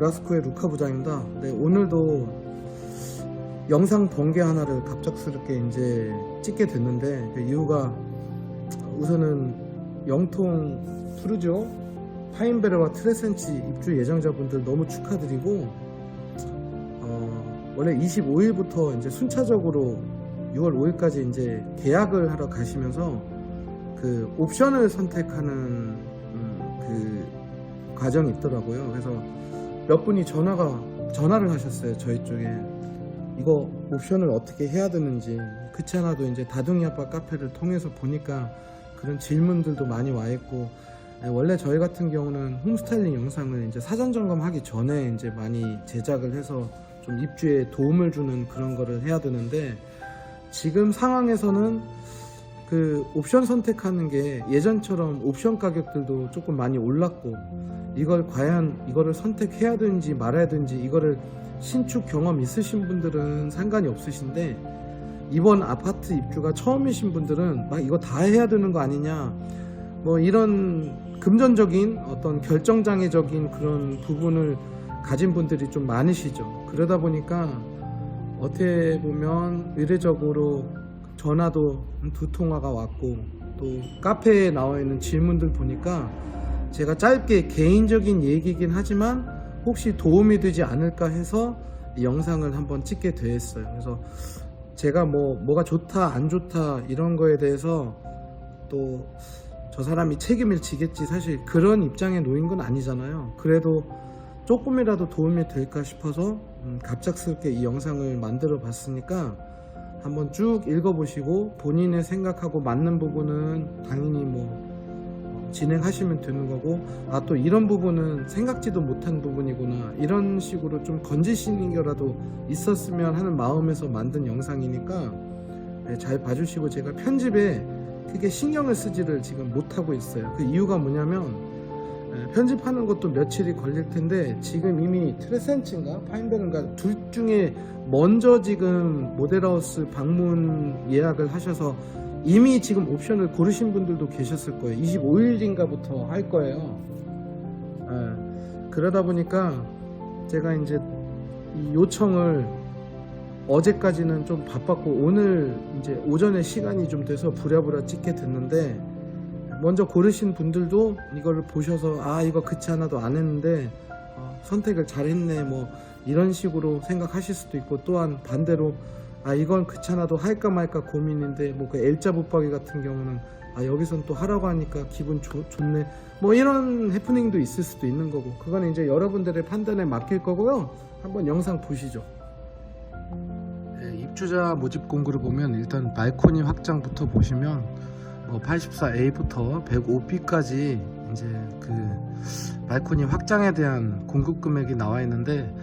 라스코의 루카 부장입니다. 네, 오늘도 영상 번개 하나를 갑작스럽게 이제 찍게 됐는데 그 이유가 우선은 영통 푸르지오 파인베르와 트레센치 입주 예정자분들 너무 축하드리고 원래 25일부터 이제 순차적으로 6월 5일까지 이제 계약을 하러 가시면서 그 옵션을 선택하는 그 과정이 있더라고요. 그래서 몇 분이 전화를 하셨어요. 저희 쪽에 이거 옵션을 어떻게 해야 되는지. 그렇지 않아도 이제 다둥이 아빠 카페를 통해서 보니까 그런 질문들도 많이 와 있고, 원래 저희 같은 경우는 홈스타일링 영상을 이제 사전 점검하기 전에 이제 많이 제작을 해서 좀 입주에 도움을 주는 그런 거를 해야 되는데, 지금 상황에서는 그 옵션 선택하는 게 예전처럼 옵션 가격들도 조금 많이 올랐고, 이걸 과연 이거를 선택해야 되는지 말아야 되는지, 이거를 신축 경험 있으신 분들은 상관이 없으신데 이번 아파트 입주가 처음이신 분들은 막 이거 다 해야 되는 거 아니냐, 뭐 이런 금전적인 어떤 결정장애적인 그런 부분을 가진 분들이 좀 많으시죠. 그러다 보니까 어떻게 보면 의례적으로 전화도 2통화가 왔고, 또 카페에 나와 있는 질문들 보니까 제가 짧게 개인적인 얘기긴 하지만 혹시 도움이 되지 않을까 해서 이 영상을 한번 찍게 됐어요. 그래서 제가 뭐가 좋다 안 좋다 이런 거에 대해서 또 저 사람이 책임을 지겠지, 사실 그런 입장에 놓인 건 아니잖아요. 그래도 조금이라도 도움이 될까 싶어서 갑작스럽게 이 영상을 만들어 봤으니까 한번 쭉 읽어보시고 본인의 생각하고 맞는 부분은 당연히 진행하시면 되는 거고, 또 이런 부분은 생각지도 못한 부분이구나, 이런 식으로 좀 건지시는 거라도 있었으면 하는 마음에서 만든 영상이니까 잘 봐주시고, 제가 편집에 크게 신경을 쓰지를 지금 못하고 있어요. 그 이유가 뭐냐면 편집하는 것도 며칠이 걸릴 텐데, 지금 이미 트레센치인가 파인베르인가 둘 중에 먼저 지금 모델하우스 방문 예약을 하셔서 이미 지금 옵션을 고르신 분들도 계셨을 거예요. 25일인가부터 할 거예요. 그러다 보니까 제가 이제 이 요청을 어제까지는 좀 바빴고 오늘 이제 오전에 시간이 좀 돼서 부랴부랴 찍게 됐는데, 먼저 고르신 분들도 이걸 보셔서 이거 그치 않아도 안 했는데 선택을 잘했네, 뭐 이런 식으로 생각하실 수도 있고, 또한 반대로 이건 그치 않아도 할까 말까 고민인데, 뭐 그 L자 붙박이 같은 경우는 여기선 또 하라고 하니까 기분 좋네, 뭐 이런 해프닝도 있을 수도 있는 거고, 그건 이제 여러분들의 판단에 맡길 거고요. 한번 영상 보시죠. 입주자 모집 공고를 보면 일단 발코니 확장부터 보시면 84A부터 105B까지 이제 그 발코니 확장에 대한 공급 금액이 나와 있는데,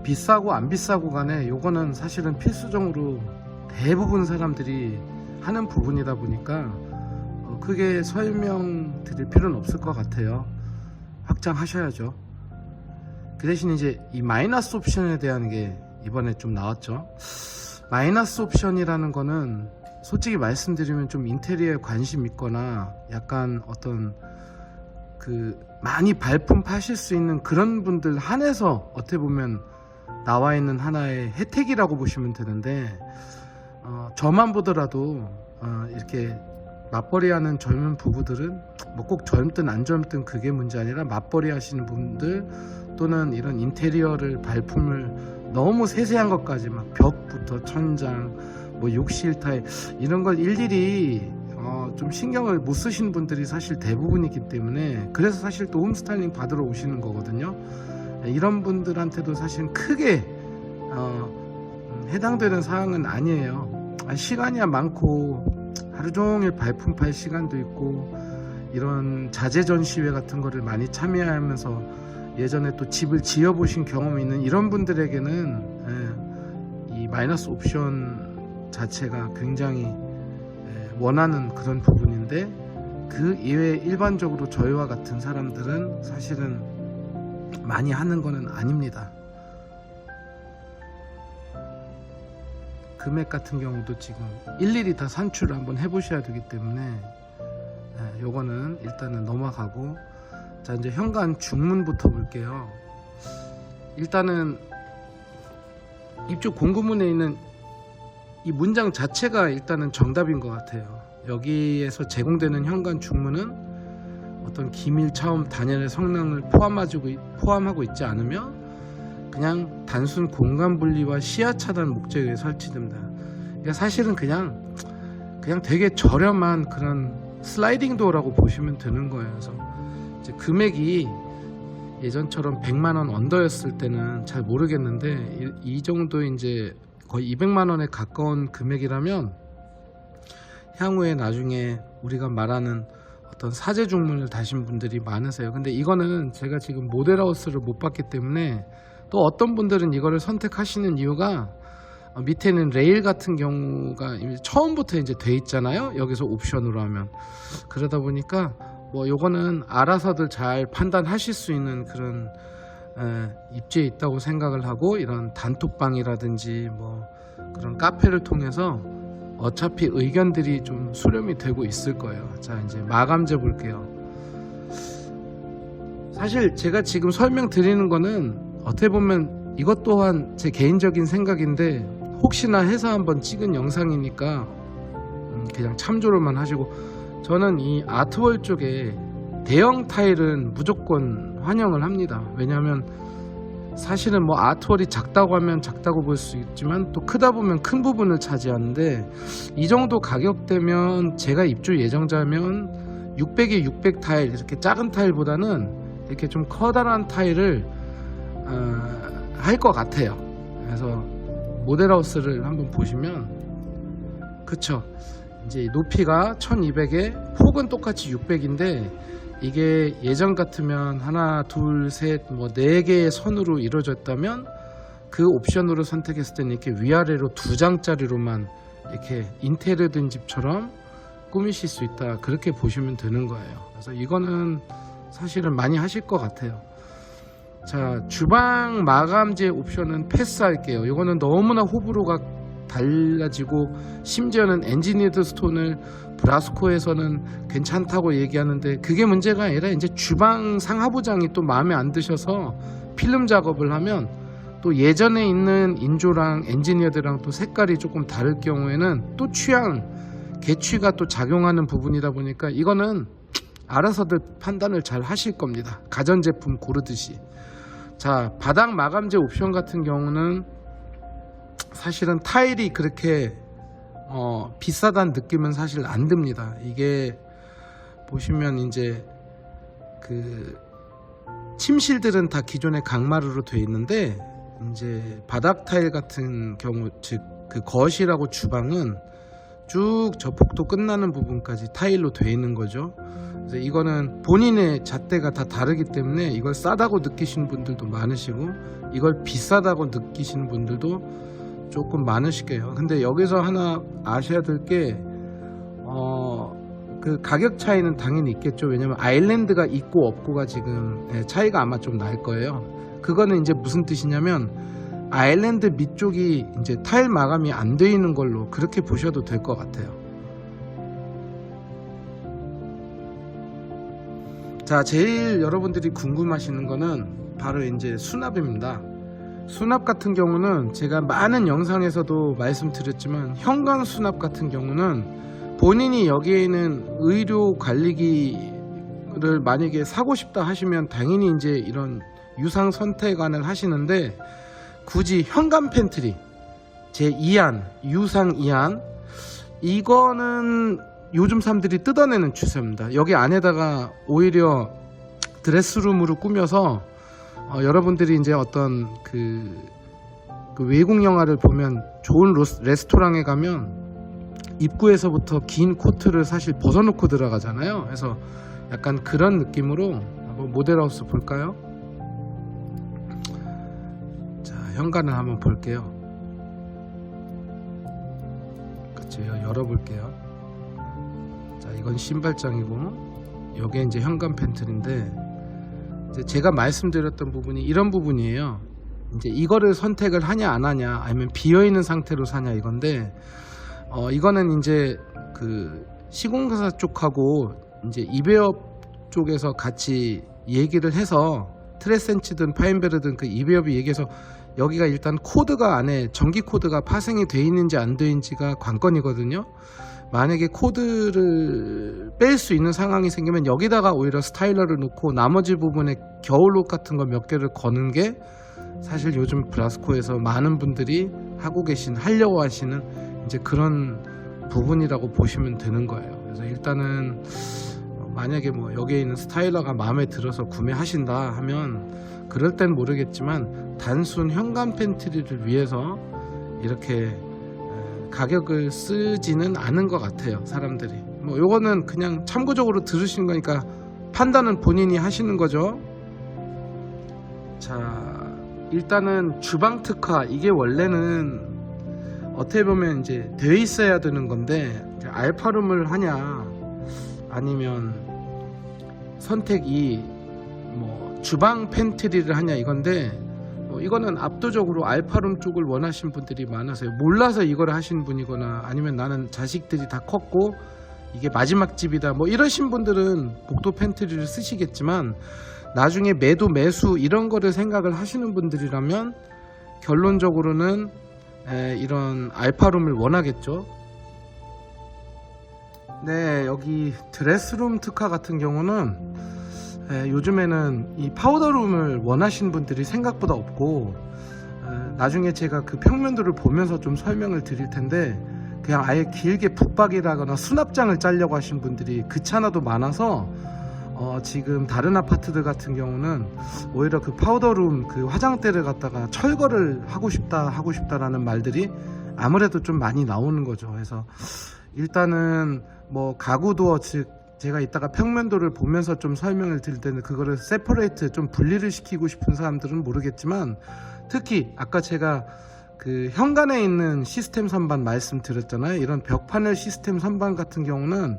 비싸고 안 비싸고 간에 요거는 사실은 필수적으로 대부분 사람들이 하는 부분이다 보니까 크게 설명드릴 필요는 없을 것 같아요. 확장하셔야죠. 그 대신 이제 이 마이너스 옵션에 대한 게 이번에 좀 나왔죠. 마이너스 옵션이라는 거는 솔직히 말씀드리면 좀 인테리어에 관심 있거나 약간 어떤 그 많이 발품 파실 수 있는 그런 분들 한해서 어떻게 보면 나와 있는 하나의 혜택이라고 보시면 되는데, 저만 보더라도 이렇게 맞벌이 하는 젊은 부부들은 꼭 젊든 안 젊든 그게 문제 아니라, 맞벌이 하시는 분들 또는 이런 인테리어를 발품을 너무 세세한 것까지 막 벽부터 천장, 욕실 타일 이런 걸 일일이 좀 신경을 못 쓰시는 분들이 사실 대부분이기 때문에, 그래서 사실 또 홈스타일링 받으러 오시는 거거든요. 이런 분들한테도 사실은 크게 해당되는 사항은 아니에요. 시간이야 많고 하루 종일 발품 팔 시간도 있고, 이런 자재 전시회 같은 거를 많이 참여하면서 예전에 또 집을 지어 보신 경험이 있는 이런 분들에게는 이 마이너스 옵션 자체가 굉장히 원하는 그런 부분인데, 그 이외에 일반적으로 저희와 같은 사람들은 사실은 많이 하는 거는 아닙니다. 금액 같은 경우도 지금 일일이 다 산출을 한번 해보셔야 되기 때문에 요거는 일단은 넘어가고, 자 이제 현관 중문부터 볼게요. 일단은 입주 공고문에 있는 이 문장 자체가 일단은 정답인 것 같아요. 여기에서 제공되는 현관 중문은 어떤 기밀 차원 단열의 성능을 포함하고 있지 않으며 그냥 단순 공간 분리와 시야 차단 목적에 설치됩니다. 그러니까 사실은 그냥 되게 저렴한 그런 슬라이딩 도어라고 보시면 되는 거예요. 그래서 이제 금액이 예전처럼 100만 원 언더였을 때는 잘 모르겠는데 이 정도 이제 거의 200만 원에 가까운 금액이라면 향후에 나중에 우리가 말하는 어떤 사제 중문을 다신 분들이 많으세요. 근데 이거는 제가 지금 모델하우스를 못 봤기 때문에 또 어떤 분들은 이거를 선택하시는 이유가 밑에는 레일 같은 경우가 처음부터 이제 돼 있잖아요. 여기서 옵션으로 하면 그러다 보니까 뭐 요거는 알아서들 잘 판단하실 수 있는 그런 입지에 있다고 생각을 하고 이런 단톡방이라든지 뭐 그런 카페를 통해서 어차피 의견들이 좀 수렴이 되고 있을 거예요. 자, 이제 마감재 볼게요. 사실 제가 지금 설명드리는 거는 어떻게 보면 이것 또한 제 개인적인 생각인데 혹시나 해서 한번 찍은 영상이니까 그냥 참조로만 하시고, 저는 이 아트월 쪽에 대형 타일은 무조건 환영을 합니다. 왜냐하면 사실은 뭐 아트월이 작다고 하면 작다고 볼 수 있지만 또 크다 보면 큰 부분을 차지하는데, 이 정도 가격대면 제가 입주 예정자면 600에 600 타일, 이렇게 작은 타일보다는 이렇게 좀 커다란 타일을 할 것 같아요. 그래서 모델하우스를 한번 보시면, 그쵸, 이제 높이가 1200에 폭은 똑같이 600인데 이게 예전 같으면 하나 둘 셋 뭐 4개의 선으로 이루어졌다면 그 옵션으로 선택했을 때는 이렇게 위아래로 2장짜리로만 이렇게 인테리어 된 집처럼 꾸미실 수 있다, 그렇게 보시면 되는 거예요. 그래서 이거는 사실은 많이 하실 것 같아요. 자, 주방 마감재 옵션은 패스할게요. 이거는 너무나 호불호가 달라지고, 심지어는 엔지니어드 스톤을 브라스코에서는 괜찮다고 얘기하는데 그게 문제가 아니라 이제 주방 상하부장이 또 마음에 안 드셔서 필름 작업을 하면 또 예전에 있는 인조랑 엔지니어드랑 또 색깔이 조금 다를 경우에는 또 개취가 또 작용하는 부분이다 보니까 이거는 알아서들 판단을 잘 하실 겁니다. 가전제품 고르듯이. 자, 바닥 마감재 옵션 같은 경우는 사실은 타일이 그렇게 비싸다는 느낌은 사실 안 듭니다. 이게 보시면 이제 그 침실들은 다 기존의 강마루로 되어 있는데 이제 바닥 타일 같은 경우, 즉 그 거실하고 주방은 쭉 저 폭도 끝나는 부분까지 타일로 되어 있는 거죠. 그래서 이거는 본인의 잣대가 다 다르기 때문에 이걸 싸다고 느끼시는 분들도 많으시고 이걸 비싸다고 느끼시는 분들도 조금 많으실 거예요. 근데 여기서 하나 아셔야 될 게 그 가격 차이는 당연히 있겠죠. 왜냐면 아일랜드가 있고 없고가 지금 차이가 아마 좀 날 거예요. 그거는 이제 무슨 뜻이냐면 아일랜드 밑쪽이 이제 타일 마감이 안 되어 있는 걸로 그렇게 보셔도 될 것 같아요. 자, 제일 여러분들이 궁금하시는 거는 바로 이제 수납입니다. 수납 같은 경우는 제가 많은 영상에서도 말씀드렸지만 현관 수납 같은 경우는 본인이 여기에 있는 의료 관리기를 만약에 사고 싶다 하시면 당연히 이제 이런 유상 선택안을 하시는데, 굳이 현관 팬트리 제2안 유상 2안 이거는 요즘 사람들이 뜯어내는 추세입니다. 여기 안에다가 오히려 드레스룸으로 꾸며서 여러분들이 이제 어떤 그 외국 영화를 보면 좋은 레스토랑에 가면 입구에서부터 긴 코트를 사실 벗어놓고 들어가잖아요. 그래서 약간 그런 느낌으로 한번 모델하우스 볼까요? 자, 현관을 한번 볼게요. 그쵸, 열어볼게요. 자, 이건 신발장이고 여기에 이제 현관 팬트리인데, 이제 제가 말씀드렸던 부분이 이런 부분이에요. 이제 이거를 선택을 하냐 안 하냐, 아니면 비어있는 상태로 사냐, 이건데 이거는 이제 그 시공사 쪽하고 이제 이베업 쪽에서 같이 얘기를 해서 트레센치든 파인베르든 그 이베어비 얘기해서 여기가 일단 코드가 안에 전기 코드가 파생이 돼 있는지 안 돼 있는지가 관건이거든요. 만약에 코드를 뺄 수 있는 상황이 생기면 여기다가 오히려 스타일러를 놓고 나머지 부분에 겨울옷 같은 거 몇 개를 거는 게 사실 요즘 브라스코에서 많은 분들이 하려고 하시는 이제 그런 부분이라고 보시면 되는 거예요. 그래서 일단은 만약에 뭐 여기에 있는 스타일러가 마음에 들어서 구매하신다 하면 그럴 땐 모르겠지만 단순 현관 팬트리를 위해서 이렇게 가격을 쓰지는 않은 것 같아요, 사람들이. 뭐 요거는 그냥 참고적으로 들으시는 거니까 판단은 본인이 하시는 거죠. 자, 일단은 주방 특화, 이게 원래는 어떻게 보면 이제 되어 있어야 되는 건데 알파룸을 하냐 아니면 선택 2 뭐 주방 팬트리를 하냐 이건데, 이거는 압도적으로 알파룸 쪽을 원하신 분들이 많아서요. 몰라서 이걸 하신 분이거나 아니면 나는 자식들이 다 컸고 이게 마지막 집이다 뭐 이러신 분들은 복도 팬트리를 쓰시겠지만, 나중에 매수 이런 거를 생각을 하시는 분들이라면 결론적으로는 이런 알파룸을 원하겠죠. 네, 여기 드레스룸 특화 같은 경우는 요즘에는 이 파우더룸을 원하시는 분들이 생각보다 없고, 나중에 제가 그 평면도를 보면서 좀 설명을 드릴 텐데 그냥 아예 길게 붙박이라거나 수납장을 짜려고 하신 분들이 그차나도 많아서 지금 다른 아파트들 같은 경우는 오히려 그 파우더룸 그 화장대를 갖다가 철거를 하고 싶다라는 말들이 아무래도 좀 많이 나오는 거죠. 그래서 일단은 뭐 가구도어, 즉 제가 이따가 평면도를 보면서 좀 설명을 드릴 때는 그거를 세퍼레이트 좀 분리를 시키고 싶은 사람들은 모르겠지만, 특히 아까 제가 그 현관에 있는 시스템 선반 말씀드렸잖아요. 이런 벽파넬 시스템 선반 같은 경우는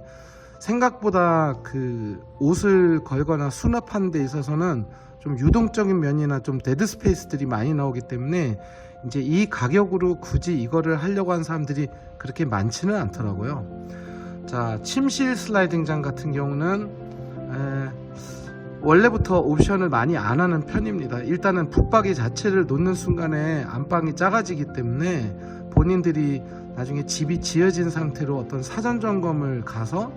생각보다 그 옷을 걸거나 수납하는 데 있어서는 좀 유동적인 면이나 좀 데드 스페이스들이 많이 나오기 때문에 이제 이 가격으로 굳이 이거를 하려고 하는 사람들이 그렇게 많지는 않더라고요. 자, 침실 슬라이딩장 같은 경우는 원래부터 옵션을 많이 안 하는 편입니다. 일단은 붙박이 자체를 놓는 순간에 안방이 작아지기 때문에 본인들이 나중에 집이 지어진 상태로 어떤 사전 점검을 가서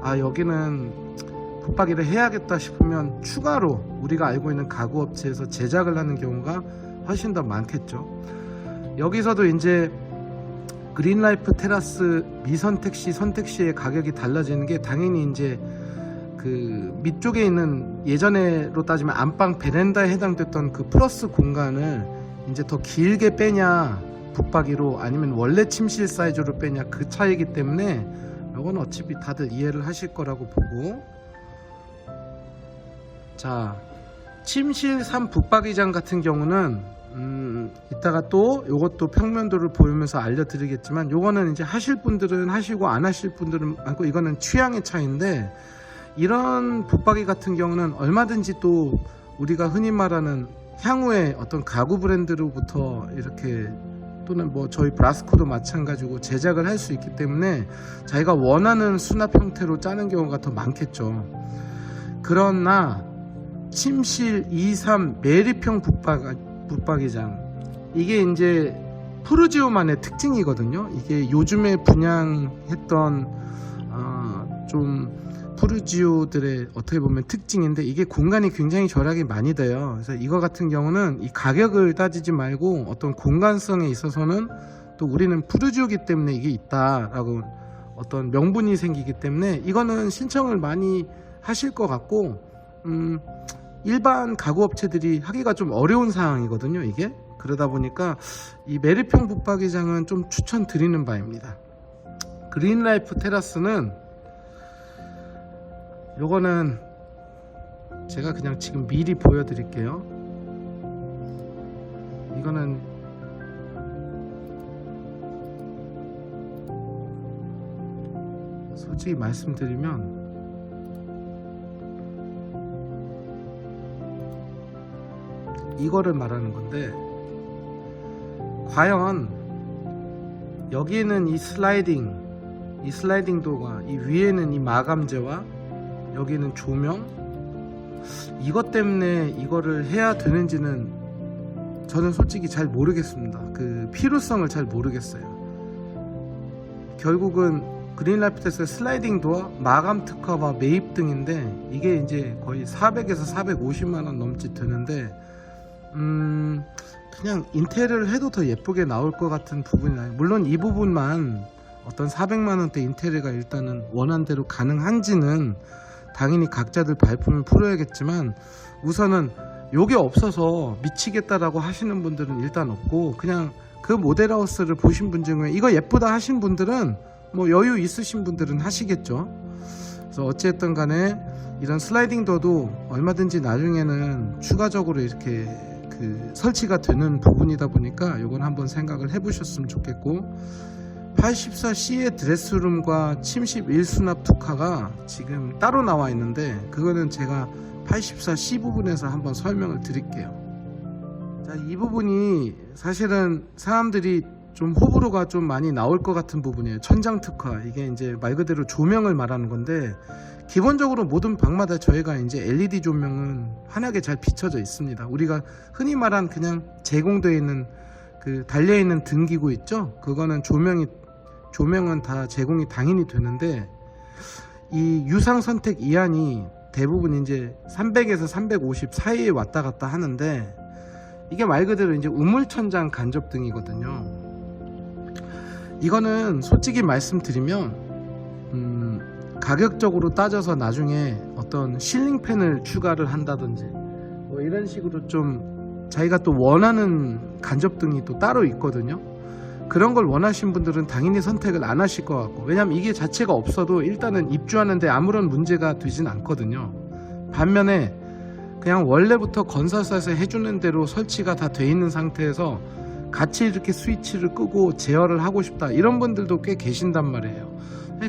여기는 붙박이를 해야겠다 싶으면 추가로 우리가 알고 있는 가구 업체에서 제작을 하는 경우가 훨씬 더 많겠죠. 여기서도 이제 그린라이프 테라스 미선택 시 선택 시의 가격이 달라지는 게 당연히 이제 그 밑쪽에 있는 예전에로 따지면 안방 베란다에 해당됐던 그 플러스 공간을 이제 더 길게 빼냐 붙박이로 아니면 원래 침실 사이즈로 빼냐 그 차이기 때문에 이건 어차피 다들 이해를 하실 거라고 보고, 자, 침실 3 붙박이장 같은 경우는 이따가 또 요것도 평면도를 보면서 알려드리겠지만, 요거는 이제 하실 분들은 하시고 안 하실 분들은 많고 이거는 취향의 차이인데, 이런 붙박이 같은 경우는 얼마든지 또 우리가 흔히 말하는 향후에 어떤 가구 브랜드로부터 이렇게 또는 뭐 저희 브라스코도 마찬가지고 제작을 할 수 있기 때문에 자기가 원하는 수납 형태로 짜는 경우가 더 많겠죠. 그러나 침실 2, 3 매립형 붙박이장, 이게 이제 푸르지오만의 특징이거든요. 이게 요즘에 분양했던 좀 푸르지오들의 어떻게 보면 특징인데, 이게 공간이 굉장히 절약이 많이 돼요. 그래서 이거 같은 경우는 이 가격을 따지지 말고 어떤 공간성에 있어서는 또 우리는 푸르지오기 때문에 이게 있다라고 어떤 명분이 생기기 때문에 이거는 신청을 많이 하실 것 같고, 일반 가구 업체들이 하기가 좀 어려운 상황이거든요, 이게. 그러다 보니까 이 매립형 붙박이장은 좀 추천드리는 바입니다. 그린라이프 테라스는 요거는 제가 그냥 지금 미리 보여드릴게요. 이거는 솔직히 말씀드리면 이거를 말하는 건데, 과연 여기에는 이 슬라이딩 도어가, 이 위에는 이 마감재와 여기는 조명, 이것 때문에 이거를 해야 되는지는 저는 솔직히 잘 모르겠습니다. 그 필요성을 잘 모르겠어요. 결국은 그린라이프텍스의 슬라이딩 도어, 마감 특허와 매입 등인데 이게 이제 거의 400에서 450만원 넘지 되는데 그냥 인텔을 해도 더 예쁘게 나올 것 같은 부분이나요. 물론 이 부분만 어떤 400만원대 인테리어가 일단은 원한대로 가능한지는 당연히 각자들 발품을 풀어야겠지만, 우선은 요게 없어서 미치겠다라고 하시는 분들은 일단 없고, 그냥 그 모델하우스를 보신 분 중에 이거 예쁘다 하신 분들은 뭐 여유 있으신 분들은 하시겠죠. 그래서 어찌됐든 간에 이런 슬라이딩 도어도 얼마든지 나중에는 추가적으로 이렇게 그 설치가 되는 부분이다 보니까 요건 한번 생각을 해 보셨으면 좋겠고, 84C의 드레스룸과 침실 1수납 특화가 지금 따로 나와 있는데 그거는 제가 84C 부분에서 한번 설명을 드릴게요. 자, 이 부분이 사실은 사람들이 좀 호불호가 좀 많이 나올 것 같은 부분이에요. 천장 특화, 이게 이제 말 그대로 조명을 말하는 건데, 기본적으로 모든 방마다 저희가 이제 LED 조명은 환하게 잘 비춰져 있습니다. 우리가 흔히 말한 그냥 제공되어 있는 그 달려있는 등기구 있죠? 그거는 조명은 다 제공이 당연히 되는데, 이 유상 선택 이한이 대부분 이제 300에서 350 사이에 왔다 갔다 하는데, 이게 말 그대로 이제 우물천장 간접등이거든요. 이거는 솔직히 말씀드리면 가격적으로 따져서 나중에 어떤 실링팬을 추가를 한다든지 뭐 이런 식으로 좀 자기가 또 원하는 간접등이 또 따로 있거든요. 그런 걸 원하신 분들은 당연히 선택을 안 하실 것 같고, 왜냐면 이게 자체가 없어도 일단은 입주하는데 아무런 문제가 되진 않거든요. 반면에 그냥 원래부터 건설사에서 해주는 대로 설치가 다 돼 있는 상태에서 같이 이렇게 스위치를 끄고 제어를 하고 싶다, 이런 분들도 꽤 계신단 말이에요.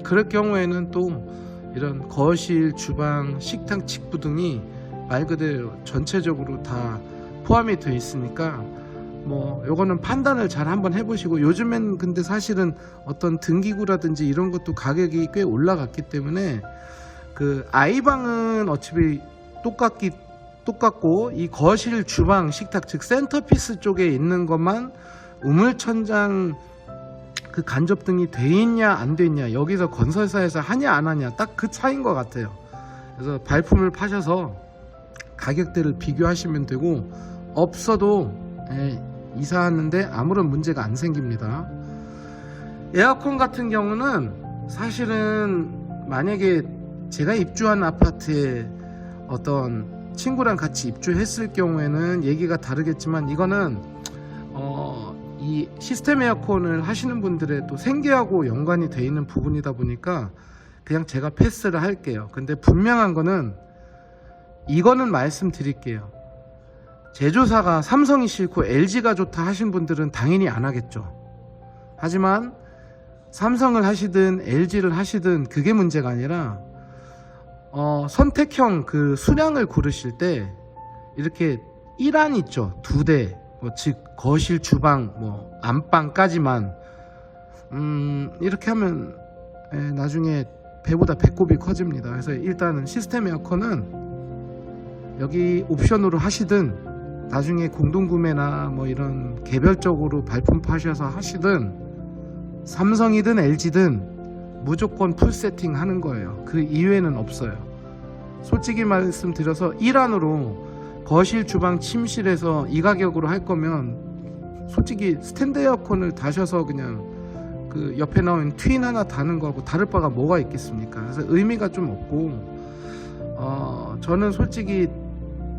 그럴 경우에는 또 이런 거실, 주방, 식탁, 직부 등이 말 그대로 전체적으로 다 포함이 되어 있으니까 뭐 요거는 판단을 잘 한번 해보시고, 요즘엔 근데 사실은 어떤 등기구라든지 이런 것도 가격이 꽤 올라갔기 때문에 그 아이방은 어차피 똑같고, 이 거실, 주방, 식탁, 즉 센터피스 쪽에 있는 것만 우물천장 그 간접등이 돼 있냐 안 돼 있냐, 여기서 건설사에서 하냐 안 하냐, 딱 그 차이인 것 같아요. 그래서 발품을 파셔서 가격대를 비교하시면 되고, 없어도 이사하는데 아무런 문제가 안 생깁니다. 에어컨 같은 경우는 사실은 만약에 제가 입주한 아파트에 어떤 친구랑 같이 입주했을 경우에는 얘기가 다르겠지만, 이거는 이 시스템 에어컨을 하시는 분들의 또 생계하고 연관이 돼 있는 부분이다 보니까 그냥 제가 패스를 할게요. 근데 분명한 거는 이거는 말씀드릴게요. 제조사가 삼성이 싫고 LG가 좋다 하신 분들은 당연히 안 하겠죠. 하지만 삼성을 하시든 LG를 하시든 그게 문제가 아니라 선택형 그 수량을 고르실 때 이렇게 1안 있죠. 2대, 즉 거실, 주방, 안방까지만 이렇게 하면 나중에 배보다 배꼽이 커집니다. 그래서 일단은 시스템 에어컨은 여기 옵션으로 하시든 나중에 공동구매나 뭐 이런 개별적으로 발품 파셔서 하시든 삼성이든 LG든 무조건 풀 세팅 하는 거예요. 그 이외에는 없어요. 솔직히 말씀드려서 1안으로 거실, 주방, 침실에서 이 가격으로 할 거면 솔직히 스탠드 에어컨을 다셔서 그냥 그 옆에 나온 트윈 하나 다는 거하고 다를 바가 뭐가 있겠습니까? 그래서 의미가 좀 없고, 저는 솔직히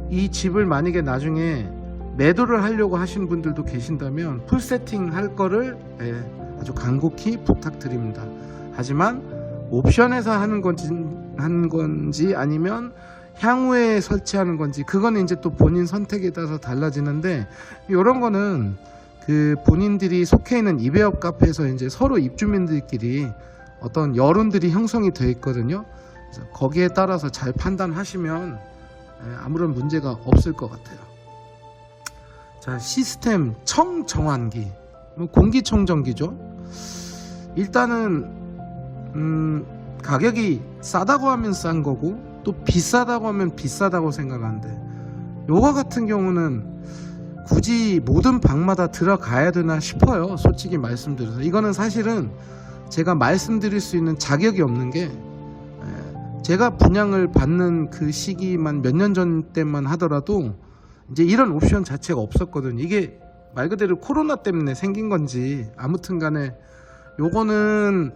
이 집을 만약에 나중에 매도를 하려고 하시는 분들도 계신다면 풀 세팅 할 거를 아주 간곡히 부탁드립니다. 하지만 옵션에서 하는 건지 아니면 향후에 설치하는 건지, 그거는 이제 또 본인 선택에 따라서 달라지는데, 이런 거는 그 본인들이 속해 있는 이베업 카페에서 이제 서로 입주민들끼리 어떤 여론들이 형성이 되어 있거든요. 그래서 거기에 따라서 잘 판단하시면 아무런 문제가 없을 것 같아요. 자, 시스템 청정환기, 공기청정기죠. 일단은 가격이 싸다고 하면 싼 거고, 또 비싸다고 하면 비싸다고 생각하는데, 요거 같은 경우는 굳이 모든 방마다 들어가야 되나 싶어요. 솔직히 말씀드려서 이거는 사실은 제가 말씀드릴 수 있는 자격이 없는 게, 제가 분양을 받는 그 시기만 몇 년 전 때만 하더라도 이제 이런 옵션 자체가 없었거든요. 이게 말 그대로 코로나 때문에 생긴 건지 아무튼 간에 요거는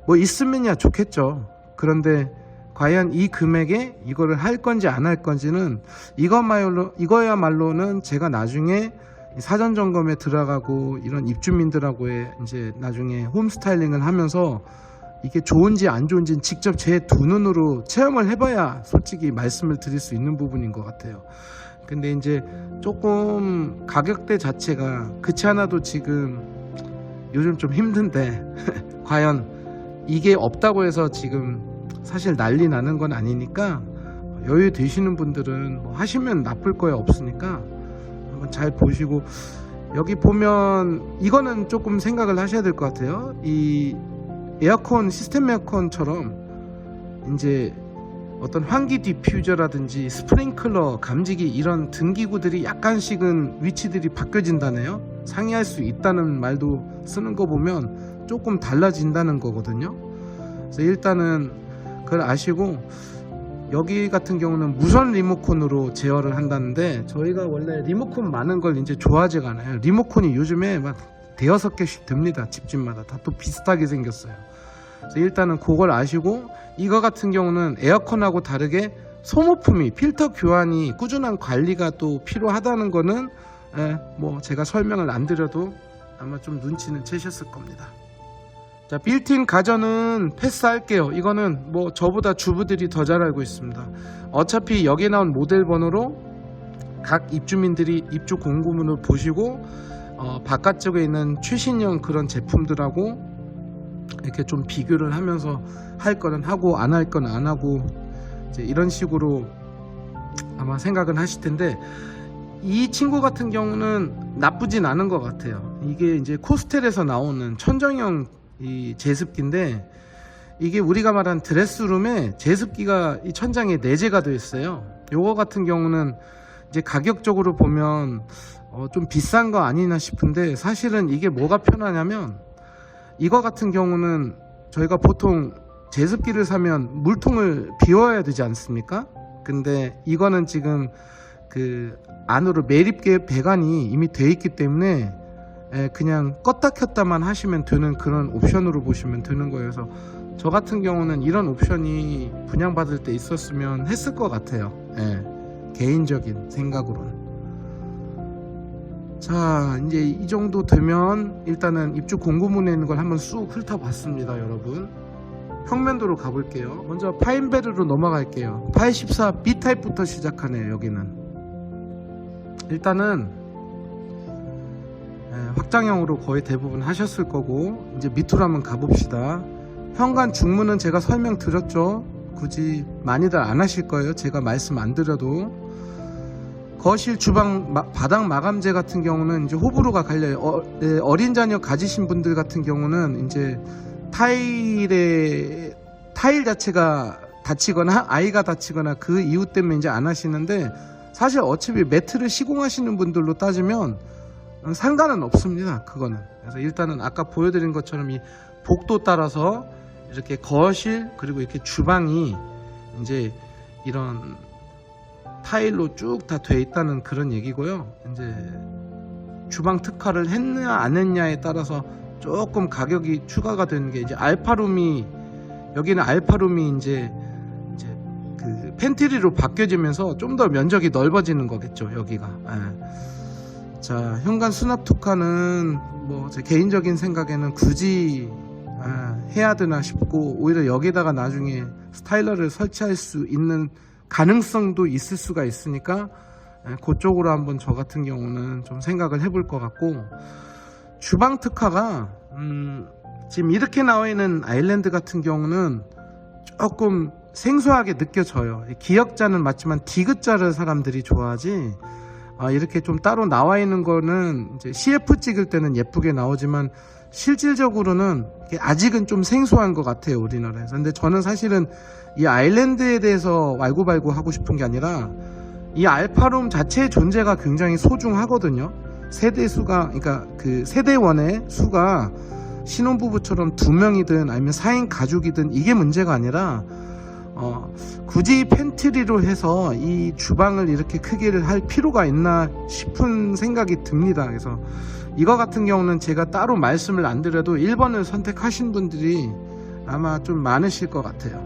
뭐 있으면야 좋겠죠. 그런데 과연 이 금액에 이거를 할 건지 안 할 건지는 이거야말로는 제가 나중에 사전 점검에 들어가고 이런 입주민들하고의 이제 나중에 홈 스타일링을 하면서 이게 좋은지 안 좋은지는 직접 제 두 눈으로 체험을 해봐야 솔직히 말씀을 드릴 수 있는 부분인 것 같아요. 근데 이제 조금 가격대 자체가 그렇지 않아도 지금 요즘 좀 힘든데 과연 이게 없다고 해서 지금 사실 난리 나는 건 아니니까 여유 되시는 분들은 뭐 하시면 나쁠 거야 없으니까 한번 잘 보시고, 여기 보면 이거는 조금 생각을 하셔야 될 것 같아요. 이 에어컨, 시스템 에어컨처럼 이제 어떤 환기 디퓨저라든지 스프링클러, 감지기 이런 등기구들이 약간씩은 위치들이 바뀌어진다네요. 상이할 수 있다는 말도 쓰는 거 보면 조금 달라진다는 거거든요. 그래서 일단은 그걸 아시고, 여기 같은 경우는 무선 리모컨으로 제어를 한다는데, 저희가 원래 리모컨 많은 걸 이제 좋아하지가 않아요. 리모컨이 요즘에 막 대여섯 개씩 듭니다. 집집마다 다 또 비슷하게 생겼어요. 그래서 일단은 그걸 아시고, 이거 같은 경우는 에어컨하고 다르게 소모품이 필터 교환이 꾸준한 관리가 또 필요하다는 거는 뭐 제가 설명을 안 드려도 아마 좀 눈치는 채셨을 겁니다. 자, 빌트인 가전은 패스할게요. 이거는 뭐 저보다 주부들이 더 잘 알고 있습니다. 어차피 여기 나온 모델 번호로 각 입주민들이 입주 공고문을 보시고 바깥쪽에 있는 최신형 그런 제품들하고 이렇게 좀 비교를 하면서 할 거는 하고 안 할 거는 안 하고 이제 이런 식으로 아마 생각은 하실 텐데, 이 친구 같은 경우는 나쁘진 않은 것 같아요. 이게 이제 코스텔에서 나오는 천정형 이 제습기인데, 이게 우리가 말한 드레스룸에 제습기가 이 천장에 내재가 되어 있어요. 요거 같은 경우는 이제 가격적으로 보면 좀 비싼 거 아니나 싶은데, 사실은 이게 뭐가 편하냐면, 이거 같은 경우는 저희가 보통 제습기를 사면 물통을 비워야 되지 않습니까? 근데 이거는 지금 그 안으로 매립계 배관이 이미 돼 있기 때문에 그냥 껐다 켰다만 하시면 되는 그런 옵션으로 보시면 되는 거예요. 그래서 저 같은 경우는 이런 옵션이 분양받을 때 있었으면 했을 것 같아요. 개인적인 생각으로는. 자, 이제 이 정도 되면 일단은 입주 공고문에 있는 걸 한번 쑥 훑어봤습니다. 여러분, 평면도로 가볼게요. 먼저 파인베르로 넘어갈게요. 84 B타입부터 시작하네요. 여기는 일단은 확장형으로 거의 대부분 하셨을 거고, 이제 밑으로 한번 가봅시다. 현관 중문은 제가 설명드렸죠. 굳이 많이들 안 하실 거예요. 제가 말씀 안 드려도. 거실, 주방, 바닥 마감재 같은 경우는 이제 호불호가 갈려요. 어린 자녀 가지신 분들 같은 경우는 이제 타일 자체가 다치거나 아이가 다치거나 그 이유 때문에 이제 안 하시는데, 사실 어차피 매트를 시공하시는 분들로 따지면 상관은 없습니다. 그거는. 그래서 일단은 아까 보여드린 것처럼 이 복도 따라서 이렇게 거실 그리고 이렇게 주방이 이제 이런 타일로 쭉 다 돼 있다는 그런 얘기고요. 이제 주방 특화를 했냐 안 했냐에 따라서 조금 가격이 추가가 되는 게, 이제 알파룸이, 여기는 알파룸이 이제 그 팬트리로 바뀌어지면서 좀 더 면적이 넓어지는 거겠죠. 여기가. 자, 현관 수납 특화는 뭐 제 개인적인 생각에는 굳이 해야 되나 싶고, 오히려 여기다가 나중에 스타일러를 설치할 수 있는 가능성도 있을 수가 있으니까 그쪽으로 한번 저 같은 경우는 좀 생각을 해볼 것 같고, 주방 특화가 지금 이렇게 나와 있는 아일랜드 같은 경우는 조금 생소하게 느껴져요. 기역자는 맞지만 디귿자를 사람들이 좋아하지, 이렇게 좀 따로 나와 있는 거는 이제 CF 찍을 때는 예쁘게 나오지만 실질적으로는 아직은 좀 생소한 것 같아요, 우리나라에서. 근데 저는 사실은 이 아일랜드에 대해서 알고발고 하고 싶은 게 아니라 이 알파룸 자체의 존재가 굉장히 소중하거든요. 세대수가, 그러니까 그 세대원의 수가 신혼부부처럼 2명이든 아니면 4인 가족이든 이게 문제가 아니라 굳이 팬트리로 해서 이 주방을 이렇게 크기를 할 필요가 있나 싶은 생각이 듭니다. 그래서 이거 같은 경우는 제가 따로 말씀을 안 드려도 1번을 선택하신 분들이 아마 좀 많으실 것 같아요.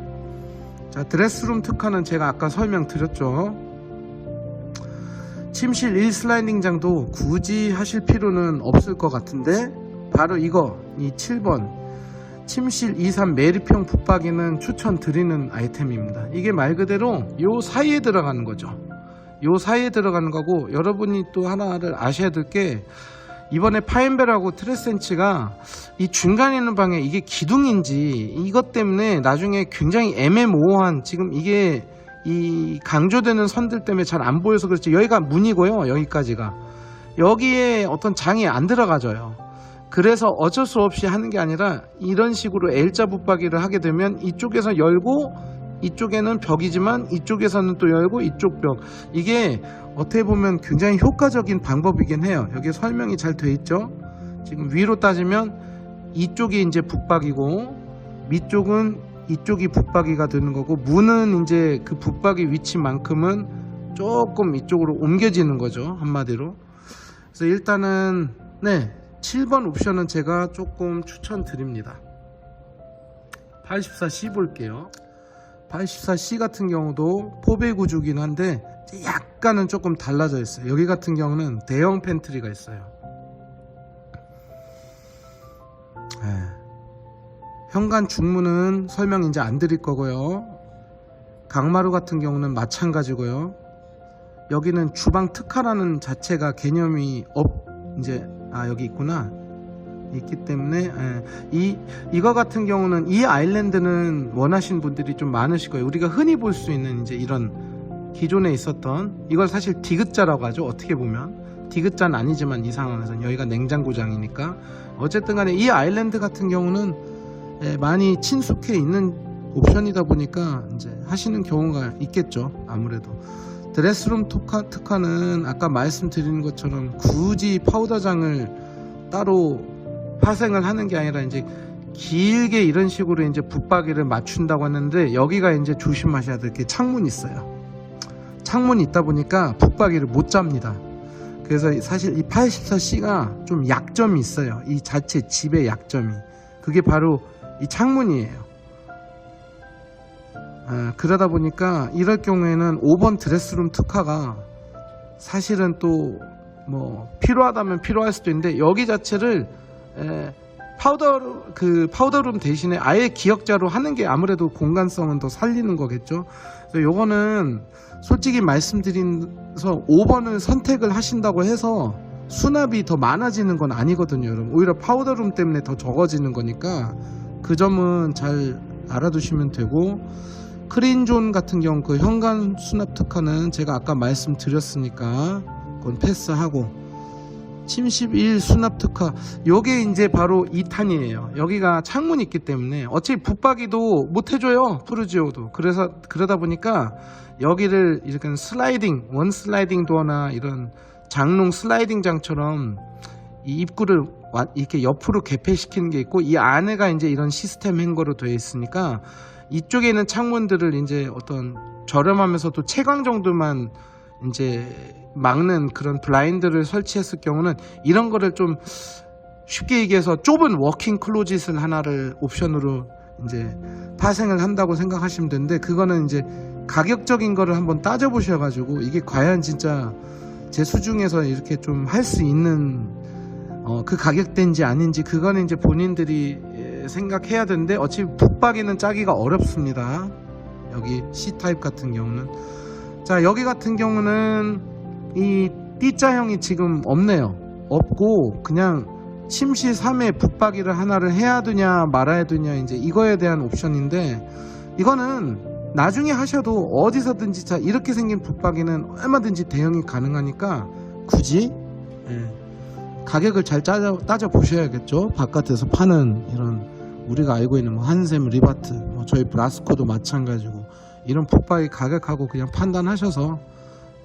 자, 드레스룸 특화는 제가 아까 설명드렸죠. 침실 1슬라이딩장도 굳이 하실 필요는 없을 것 같은데 바로 이거, 이 7번 침실 2, 3 매립형 붙박이는 추천드리는 아이템입니다. 이게 말 그대로 요 사이에 들어가는 거죠. 요 사이에 들어가는 거고, 여러분이 또 하나를 아셔야 될 게 이번에 파인벨하고 트레센치가 이 중간에 있는 방에 이게 기둥인지 이것 때문에 나중에 굉장히 애매모호한, 지금 이게 이 강조되는 선들 때문에 잘 안 보여서 그렇지, 여기가 문이고요, 여기까지가 여기에 어떤 장이 안 들어가져요. 그래서 어쩔 수 없이 하는 게 아니라 이런 식으로 L자 붙박이를 하게 되면 이쪽에서 열고 이쪽에는 벽이지만 이쪽에서는 또 열고 이쪽 벽, 이게 어떻게 보면 굉장히 효과적인 방법이긴 해요. 여기 설명이 잘 돼 있죠. 지금 위로 따지면 이쪽이 이제 붙박이고 밑쪽은 이쪽이 붙박이가 되는 거고, 문은 이제 그 붙박이 위치만큼은 조금 이쪽으로 옮겨지는 거죠, 한마디로. 그래서 일단은 7번 옵션은 제가 조금 추천드립니다. 84C 볼게요. 84C 같은 경우도 포베 구조긴 한데 약간은 조금 달라져 있어요. 여기 같은 경우는 대형 팬트리가 있어요. 현관 중문은 설명 이제 안 드릴 거고요. 강마루 같은 경우는 마찬가지고요. 여기는 주방 특화라는 자체가 개념이 이제 여기 있구나, 있기 때문에 이거 같은 경우는 이 아일랜드는 원하신 분들이 좀 많으실 거예요. 우리가 흔히 볼 수 있는 이제 이런 기존에 있었던, 이걸 사실 디귿자라고 하죠. 어떻게 보면 디귿자는 아니지만 이 상황에서는 여기가 냉장고장이니까 어쨌든 간에 이 아일랜드 같은 경우는 많이 친숙해 있는 옵션이다 보니까 이제 하시는 경우가 있겠죠. 아무래도 드레스룸 특화는 아까 말씀드린 것처럼 굳이 파우더장을 따로 파생을 하는 게 아니라 이제 길게 이런 식으로 이제 붙박이를 맞춘다고 하는데, 여기가 이제 조심하셔야 될 게 창문이 있어요. 창문이 있다 보니까 붙박이를 못 잡니다. 그래서 사실 이 84C가 좀 약점이 있어요. 이 자체 집의 약점이, 그게 바로 이 창문이에요. 그러다 보니까 이럴 경우에는 5번 드레스룸 특화가 사실은 또 뭐 필요하다면 필요할 수도 있는데, 여기 자체를 파우더룸 대신에 아예 기역자로 하는 게 아무래도 공간성은 더 살리는 거겠죠. 그래서 요거는 솔직히 말씀드린서 5번을 선택을 하신다고 해서 수납이 더 많아지는 건 아니거든요, 여러분. 오히려 파우더룸 때문에 더 적어지는 거니까 그 점은 잘 알아두시면 되고, 크린존 같은 경우 그 현관 수납 특화는 제가 아까 말씀드렸으니까 그건 패스하고, 침실 1 수납 특화, 요게 이제 바로 2탄이에요. 여기가 창문이 있기 때문에 어차피 붙박이도 못 해줘요, 푸르지오도. 그러다 보니까 여기를 이렇게 원 슬라이딩 도어나 이런 장롱 슬라이딩장처럼 이 입구를 이렇게 옆으로 개폐시키는 게 있고, 이 안에가 이제 이런 시스템 행거로 되어 있으니까 이쪽에 있는 창문들을 이제 어떤 저렴하면서도 채광 정도만 이제 막는 그런 블라인드를 설치했을 경우는 이런 거를 좀 쉽게 얘기해서 좁은 워킹 클로짓을 하나를 옵션으로 이제 파생을 한다고 생각하시면 되는데, 그거는 이제 가격적인 거를 한번 따져 보셔가지고 이게 과연 진짜 제 수중에서 이렇게 좀 할 수 있는 그 가격대인지 아닌지, 그거는 이제 본인들이 생각해야 되는데, 어차피 붙박이는 짜기가 어렵습니다. 여기 C타입 같은 경우는. 자, 여기 같은 경우는 이 D자형이 지금 없네요. 없고 그냥 침실 3에 붙박이를 하나를 해야 되냐 말아야 되냐, 이제 이거에 대한 옵션인데, 이거는 나중에 하셔도 어디서든지, 자 이렇게 생긴 붙박이는 얼마든지 대응이 가능하니까 굳이 가격을 잘 따져 보셔야겠죠. 바깥에서 파는 이런 우리가 알고 있는 뭐 한샘, 리바트, 뭐 저희 브라스코도 마찬가지고 이런 붙박이 가격하고 그냥 판단하셔서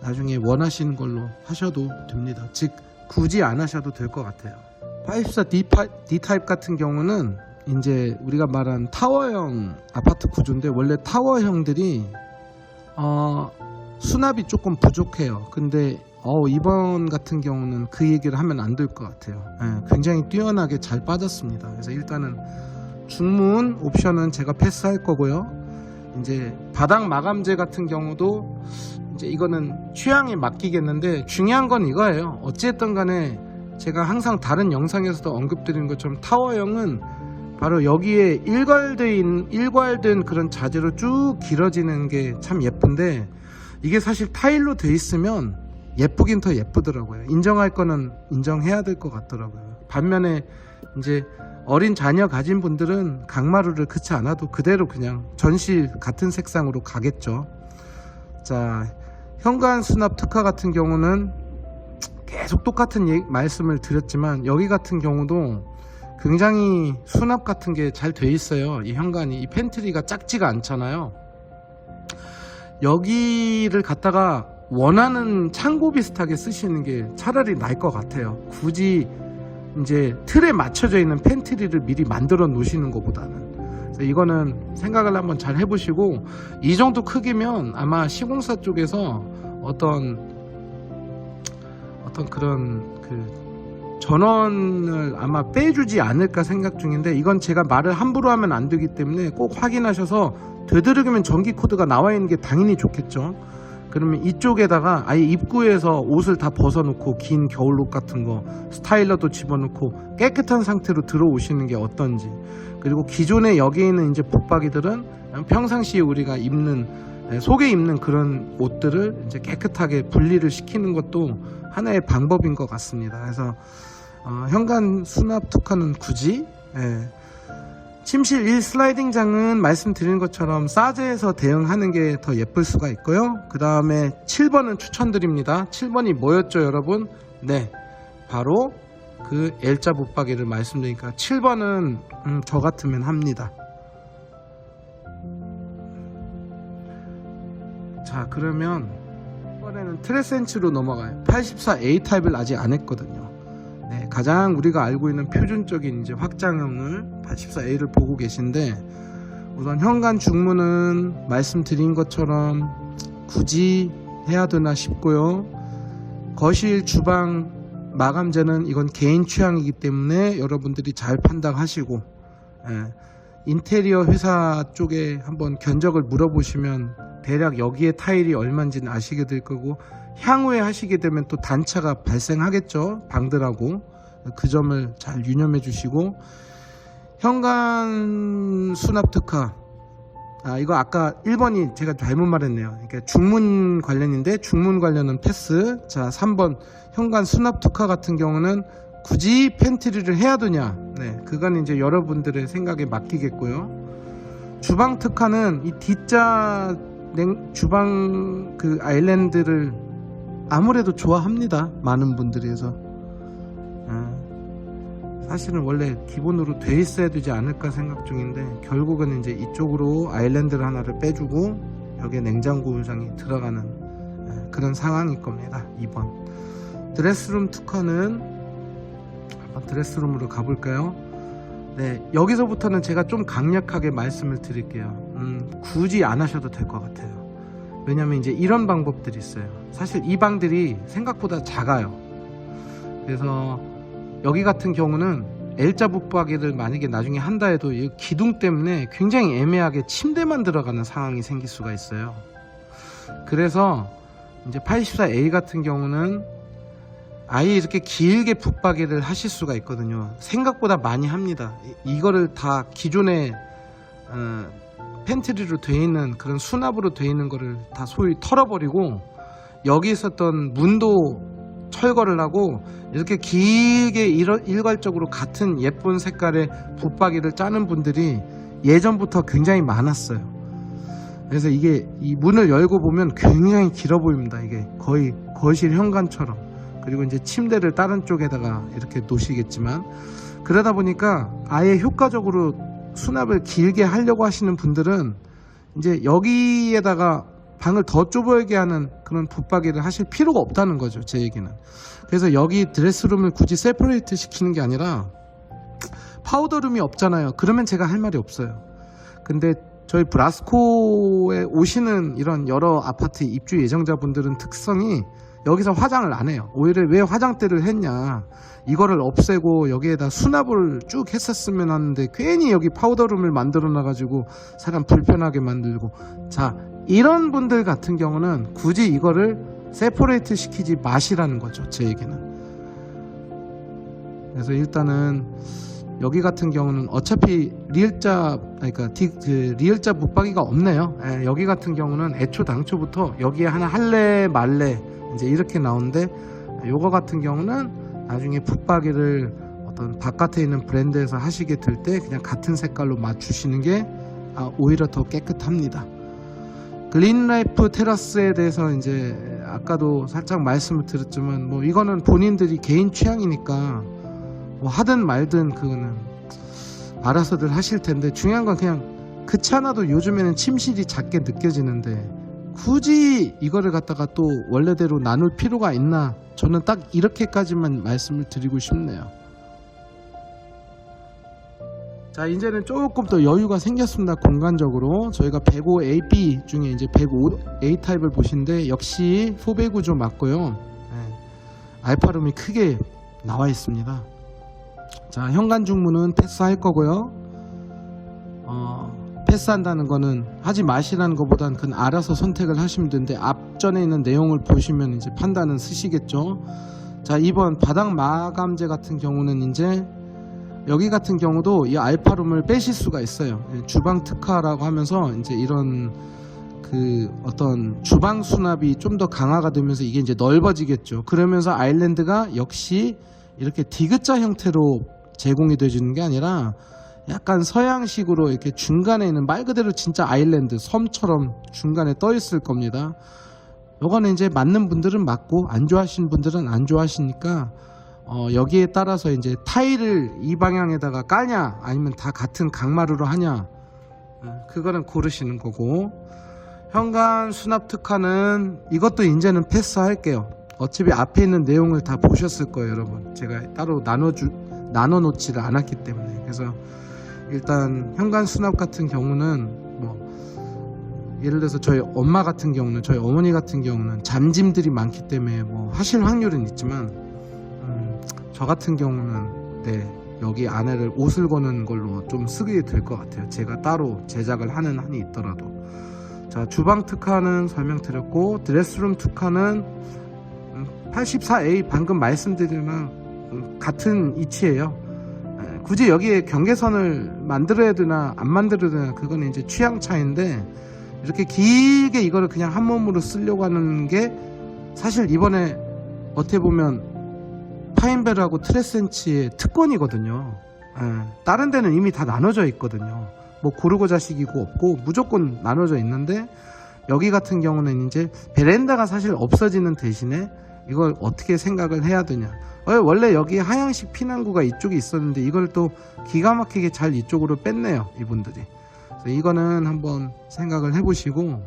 나중에 원하시는 걸로 하셔도 됩니다. 즉 굳이 안 하셔도 될 것 같아요. 854 D 타입 같은 경우는 이제 우리가 말한 타워형 아파트 구조인데, 원래 타워형들이 수납이 조금 부족해요. 근데 이번 같은 경우는 그 얘기를 하면 안 될 것 같아요. 굉장히 뛰어나게 잘 빠졌습니다. 그래서 일단은 중문 옵션은 제가 패스할 거고요. 이제 바닥 마감재 같은 경우도 이제 이거는 취향에 맡기겠는데, 중요한 건 이거예요. 어찌됐든 간에 제가 항상 다른 영상에서도 언급드린 것처럼 타워형은 바로 여기에 일괄된 그런 자재로 쭉 길어지는 게 참 예쁜데, 이게 사실 타일로 돼 있으면 예쁘긴 더 예쁘더라고요. 인정할 거는 인정해야 될 것 같더라고요. 반면에 이제 어린 자녀 가진 분들은 강마루를 그치 않아도 그대로 그냥 전실 같은 색상으로 가겠죠. 자, 현관 수납 특화 같은 경우는 계속 똑같은 말씀을 드렸지만, 여기 같은 경우도 굉장히 수납 같은 게 잘 돼 있어요. 이 현관이, 이 팬트리가 작지가 않잖아요. 여기를 갖다가 원하는 창고 비슷하게 쓰시는 게 차라리 나을 것 같아요. 굳이 이제 틀에 맞춰져 있는 팬트리를 미리 만들어 놓으시는 것보다는. 이거는 생각을 한번 잘 해보시고, 이 정도 크기면 아마 시공사 쪽에서 어떤 그런 전원을 아마 빼주지 않을까 생각 중인데, 이건 제가 말을 함부로 하면 안 되기 때문에 꼭 확인하셔서, 되도록이면 전기 코드가 나와 있는 게 당연히 좋겠죠. 그러면 이쪽에다가 아예 입구에서 옷을 다 벗어놓고 긴 겨울옷 같은 거 스타일러도 집어넣고 깨끗한 상태로 들어오시는 게 어떤지. 그리고 기존에 여기에 있는 이제 붙박이들은 평상시에 우리가 속에 입는 그런 옷들을 이제 깨끗하게 분리를 시키는 것도 하나의 방법인 것 같습니다. 그래서 현관 수납 특화는 굳이, 침실 1 슬라이딩장은 말씀드린 것처럼 사제에서 대응하는 게 더 예쁠 수가 있고요. 그 다음에 7번은 추천드립니다. 7번이 뭐였죠, 여러분? 네, 바로 그 L자 붙박이를 말씀드리니까 7번은 저 같으면 합니다. 자, 그러면 이번에는 트레센치로 넘어가요. 84A 타입을 아직 안 했거든요. 네, 가장 우리가 알고 있는 표준적인 이제 확장형을 84A를 보고 계신데, 우선 현관 중문은 말씀드린 것처럼 굳이 해야 되나 싶고요. 거실 주방 마감재는 이건 개인 취향이기 때문에 여러분들이 잘 판단하시고, 인테리어 회사 쪽에 한번 견적을 물어보시면 대략 여기에 타일이 얼마인지는 아시게 될 거고, 향후에 하시게 되면 또 단차가 발생하겠죠, 방들하고. 그 점을 잘 유념해 주시고, 현관 수납 특화, 이거 아까 1번이 제가 잘못 말했네요. 그러니까 중문 관련인데 중문 관련은 패스. 자, 3번 현관 수납 특화 같은 경우는 굳이 팬트리를 해야 되냐, 네, 그건 이제 여러분들의 생각에 맡기겠고요. 주방 특화는 이 D자 주방 그 아일랜드를 아무래도 좋아합니다, 많은 분들이. 해서 사실은 원래 기본으로 돼 있어야 되지 않을까 생각 중인데, 결국은 이제 이쪽으로 아일랜드를 하나를 빼주고 여기에 냉장고 공장이 들어가는 그런 상황일 겁니다. 2번 드레스룸 특화는, 한번 드레스룸으로 가볼까요? 네, 여기서부터는 제가 좀 강력하게 말씀을 드릴게요. 굳이 안 하셔도 될 것 같아요. 왜냐면 이제 이런 방법들이 있어요. 사실 이 방들이 생각보다 작아요. 그래서 여기 같은 경우는 L자 붙박이를 만약에 나중에 한다 해도 이 기둥 때문에 굉장히 애매하게 침대만 들어가는 상황이 생길 수가 있어요. 그래서 이제 84A 같은 경우는 아예 이렇게 길게 붙박이를 하실 수가 있거든요. 생각보다 많이 합니다. 이거를 다 기존에 팬트리로 되어 있는 그런 수납으로 되어 있는 거를 다 소위 털어버리고, 여기 있었던 문도 철거를 하고 이렇게 길게 일괄적으로 같은 예쁜 색깔의 붙박이를 짜는 분들이 예전부터 굉장히 많았어요. 그래서 이게 이 문을 열고 보면 굉장히 길어 보입니다. 이게 거의 거실 현관처럼. 그리고 이제 침대를 다른 쪽에다가 이렇게 놓으시겠지만, 그러다 보니까 아예 효과적으로 수납을 길게 하려고 하시는 분들은 이제 여기에다가 방을 더 좁게 하는 그런 붙박이를 하실 필요가 없다는 거죠, 제 얘기는. 그래서 여기 드레스룸을 굳이 세퍼레이트 시키는 게 아니라, 파우더룸이 없잖아요. 그러면 제가 할 말이 없어요. 근데 저희 브라스코에 오시는 이런 여러 아파트 입주 예정자분들은 특성이 여기서 화장을 안 해요. 오히려 왜 화장대를 했냐, 이거를 없애고 여기에다 수납을 쭉 했었으면 하는데 괜히 여기 파우더룸을 만들어 놔가지고 사람 불편하게 만들고. 자, 이런 분들 같은 경우는 굳이 이거를 세퍼레이트 시키지 마시라는 거죠, 제 얘기는. 그래서 일단은 여기 같은 경우는 어차피 리을자, 그러니까 리을자 붙박이가 없네요. 여기 같은 경우는 애초 당초부터 여기에 하나 할래 말래 이제 이렇게 나오는데, 요거 같은 경우는 나중에 붙박이를 어떤 바깥에 있는 브랜드에서 하시게 될 때 그냥 같은 색깔로 맞추시는 게 오히려 더 깨끗합니다. 그린라이프 테라스에 대해서 이제 아까도 살짝 말씀을 드렸지만, 뭐 이거는 본인들이 개인 취향이니까 뭐 하든 말든 그거는 알아서들 하실 텐데, 중요한 건 그냥 그렇지 않아도 요즘에는 침실이 작게 느껴지는데 굳이 이거를 갖다가 또 원래대로 나눌 필요가 있나, 저는 딱 이렇게까지만 말씀을 드리고 싶네요. 자, 이제는 조금 더 여유가 생겼습니다. 공간적으로 저희가 105AB 중에 이제 105A 타입을 보시는데 역시 4배 구조 맞고요. 알파룸이 크게 나와 있습니다. 자, 현관 중문은 패스할 거고요. 패스한다는 거는 하지 마시라는 것보다는 그건 알아서 선택을 하시면 되는데, 앞전에 있는 내용을 보시면 이제 판단은 쓰시겠죠. 자, 이번 바닥 마감재 같은 경우는 이제 여기 같은 경우도 이 알파룸을 빼실 수가 있어요. 주방 특화라고 하면서 이제 이런 그 어떤 주방 수납이 좀 더 강화가 되면서 이게 이제 넓어지겠죠. 그러면서 아일랜드가 역시 이렇게 디귿자 형태로 제공이 되어주는 게 아니라 약간 서양식으로 이렇게 중간에 있는, 말 그대로 진짜 아일랜드 섬처럼 중간에 떠 있을 겁니다. 요거는 이제 맞는 분들은 맞고 안 좋아하시는 분들은 안 좋아하시니까 여기에 따라서 이제 타일을 이 방향에다가 까냐 아니면 다 같은 강마루로 하냐, 그거는 고르시는 거고. 현관 수납 특화는 이것도 이제는 패스할게요. 어차피 앞에 있는 내용을 다 보셨을 거예요, 여러분. 제가 따로 나눠 놓지를 않았기 때문에. 그래서 일단 현관 수납 같은 경우는 뭐 예를 들어서 저희 엄마 같은 경우는, 저희 어머니 같은 경우는 잠짐들이 많기 때문에 뭐 하실 확률은 있지만, 저 같은 경우는 여기 안에를 옷을 거는 걸로 좀 쓰게 될 것 같아요. 제가 따로 제작을 하는 한이 있더라도. 자, 주방 특화는 설명드렸고, 드레스룸 특화는 84A 방금 말씀드리면 같은 이치예요. 굳이 여기에 경계선을 만들어야 되나 안 만들어야 되나, 그건 이제 취향 차이인데, 이렇게 길게 이거를 그냥 한 몸으로 쓰려고 하는 게 사실 이번에 어떻게 보면 파인벨하고 트레센치의 특권이거든요. 다른 데는 이미 다 나눠져 있거든요. 뭐 고르고 자식이고 없고 무조건 나눠져 있는데, 여기 같은 경우는 이제 베란다가 사실 없어지는 대신에 이걸 어떻게 생각을 해야 되냐. 원래 여기 하향식 피난구가 이쪽에 있었는데 이걸 또 기가 막히게 잘 이쪽으로 뺐네요, 이분들이. 그래서 이거는 한번 생각을 해보시고,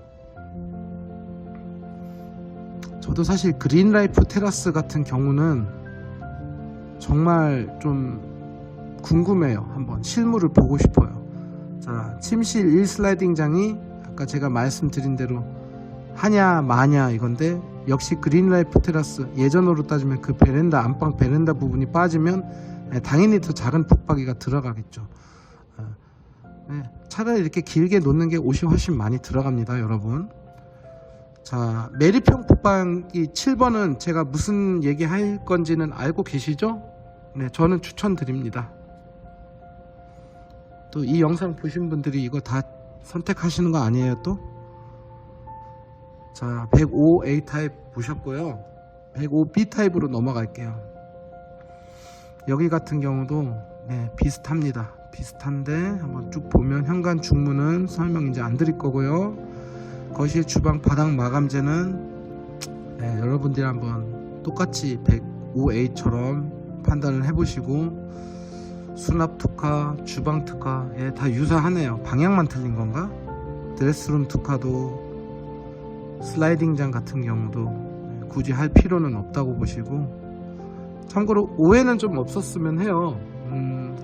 저도 사실 그린라이프 테라스 같은 경우는 정말 좀 궁금해요. 한번 실물을 보고 싶어요. 자, 침실 1슬라이딩장이 아까 제가 말씀드린 대로 하냐 마냐 이건데, 역시 그린라이프 테라스 예전으로 따지면 그 베란다, 안방 베란다 부분이 빠지면 당연히 더 작은 붙박이가 들어가겠죠. 차라리 이렇게 길게 놓는 게 옷이 훨씬 많이 들어갑니다, 여러분. 자, 메리평 붙박이 7번은 제가 무슨 얘기 할 건지는 알고 계시죠? 네, 저는 추천드립니다. 또 이 영상 보신 분들이 이거 다 선택하시는 거 아니에요 또? 자, 105A 타입 보셨고요. 105B 타입으로 넘어갈게요. 여기 같은 경우도 비슷합니다. 비슷한데 한번 쭉 보면 현관 중문은 설명 이제 안 드릴 거고요. 거실, 주방, 바닥 마감재는 여러분들이 한번 똑같이 105A처럼 판단을 해보시고 수납 특화, 주방 특화 다 유사하네요. 방향만 틀린 건가? 드레스룸 특화도 슬라이딩장 같은 경우도 굳이 할 필요는 없다고 보시고, 참고로 오해는 좀 없었으면 해요.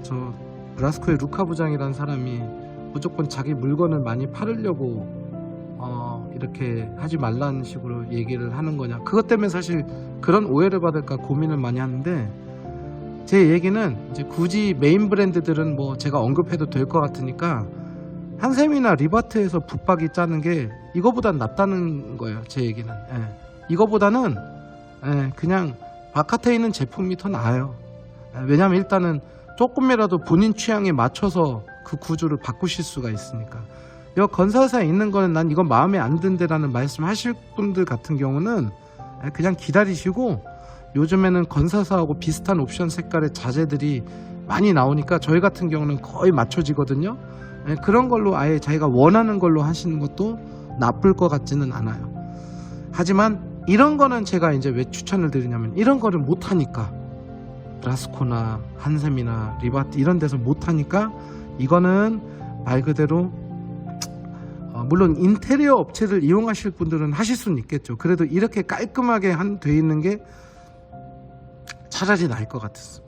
저 브라스코의 루카 부장이라는 사람이 무조건 자기 물건을 많이 팔으려고 이렇게 하지 말라는 식으로 얘기를 하는 거냐, 그것 때문에 사실 그런 오해를 받을까 고민을 많이 하는데, 제 얘기는 이제 굳이 메인 브랜드들은 뭐 제가 언급해도 될 것 같으니까 한샘이나 리바트에서 붙박이 짜는 게 이거보단 낫다는 거예요. 제 얘기는 이거보다는 그냥 바깥에 있는 제품이 더 나아요. 왜냐하면 일단은 조금이라도 본인 취향에 맞춰서 그 구조를 바꾸실 수가 있으니까. 여 건설사에 있는 거는 난 이거 마음에 안 든대라는 말씀 하실 분들 같은 경우는 그냥 기다리시고, 요즘에는 건설사하고 비슷한 옵션 색깔의 자재들이 많이 나오니까 저희 같은 경우는 거의 맞춰지거든요. 그런 걸로 아예 자기가 원하는 걸로 하시는 것도 나쁠 것 같지는 않아요. 하지만 이런 거는 제가 이제 왜 추천을 드리냐면, 이런 거를 못하니까, 브라스코나 한샘이나 리바트 이런 데서 못하니까 이거는 말 그대로 물론 인테리어 업체를 이용하실 분들은 하실 수는 있겠죠. 그래도 이렇게 깔끔하게 돼 있는 게 차라리 나을 것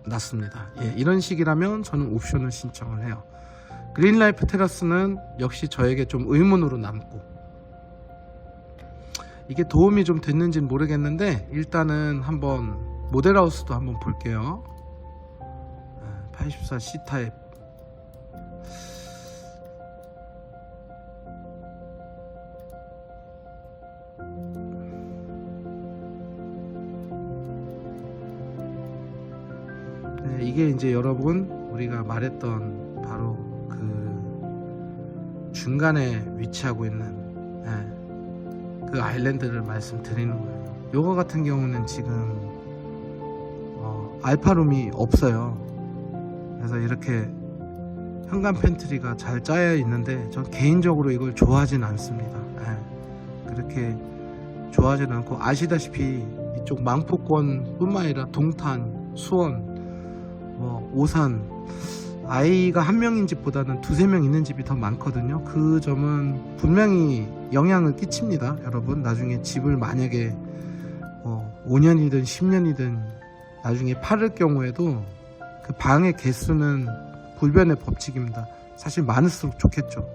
같습니다. 이런 식이라면 저는 옵션을 신청을 해요. 그린라이프 테라스는 역시 저에게 좀 의문으로 남고, 이게 도움이 좀 됐는지는 모르겠는데 일단은 한번 모델하우스도 한번 볼게요. 84 C타입. 이게 이제 여러분 우리가 말했던 바로 그 중간에 위치하고 있는 그 아일랜드를 말씀드리는 거예요. 요거 같은 경우는 지금 알파룸이 없어요. 그래서 이렇게 현관 팬트리가 잘 짜여 있는데 전 개인적으로 이걸 좋아하진 않습니다. 그렇게 좋아하진 않고, 아시다시피 이쪽 망포권 뿐만 아니라 동탄, 수원, 오산, 아이가 한 명인 집보다는 두세 명 있는 집이 더 많거든요. 그 점은 분명히 영향을 끼칩니다. 여러분 나중에 집을 만약에 5년이든 10년이든 나중에 팔을 경우에도 그 방의 개수는 불변의 법칙입니다. 사실 많을수록 좋겠죠.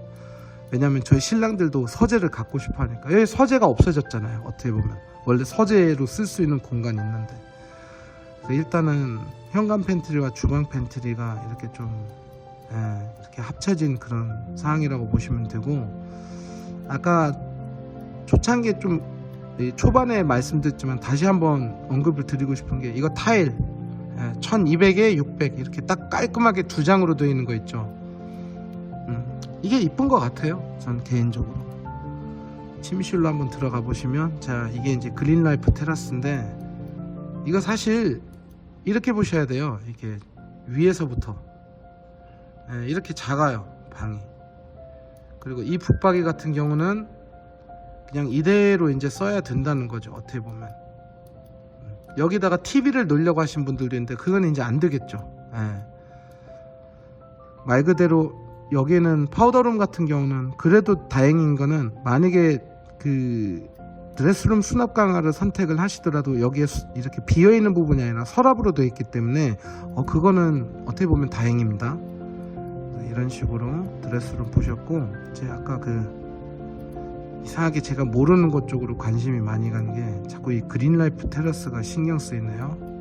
왜냐하면 저희 신랑들도 서재를 갖고 싶어 하니까. 여기 서재가 없어졌잖아요. 어떻게 보면 원래 서재로 쓸 수 있는 공간이 있는데, 일단은 현관 팬트리와 주방 팬트리가 이렇게 좀 이렇게 합쳐진 그런 상황이라고 보시면 되고, 아까 초창기에 좀 초반에 말씀드렸지만 다시 한번 언급을 드리고 싶은 게, 이거 타일 1200에 600 이렇게 딱 깔끔하게 두 장으로 되어 있는 거 있죠. 이게 이쁜 것 같아요. 전 개인적으로. 침실로 한번 들어가 보시면, 자 이게 이제 그린라이프 테라스인데, 이거 사실 이렇게 보셔야 돼요. 이게 위에서부터 이렇게 작아요, 방이. 그리고 이 붙박이 같은 경우는 그냥 이대로 이제 써야 된다는 거죠. 어떻게 보면 여기다가 TV를 놓으려고 하신 분들도 있는데 그건 이제 안 되겠죠. 말 그대로 여기는 파우더룸 같은 경우는 그래도 다행인 거는, 만약에 그 드레스룸 수납 강화를 선택을 하시더라도 여기에 이렇게 비어있는 부분이 아니라 서랍으로 되어 있기 때문에 그거는 어떻게 보면 다행입니다. 이런 식으로 드레스룸 보셨고, 제가 아까 이상하게 제가 모르는 것 쪽으로 관심이 많이 간 게 자꾸 이 그린라이프 테라스가 신경 쓰이네요.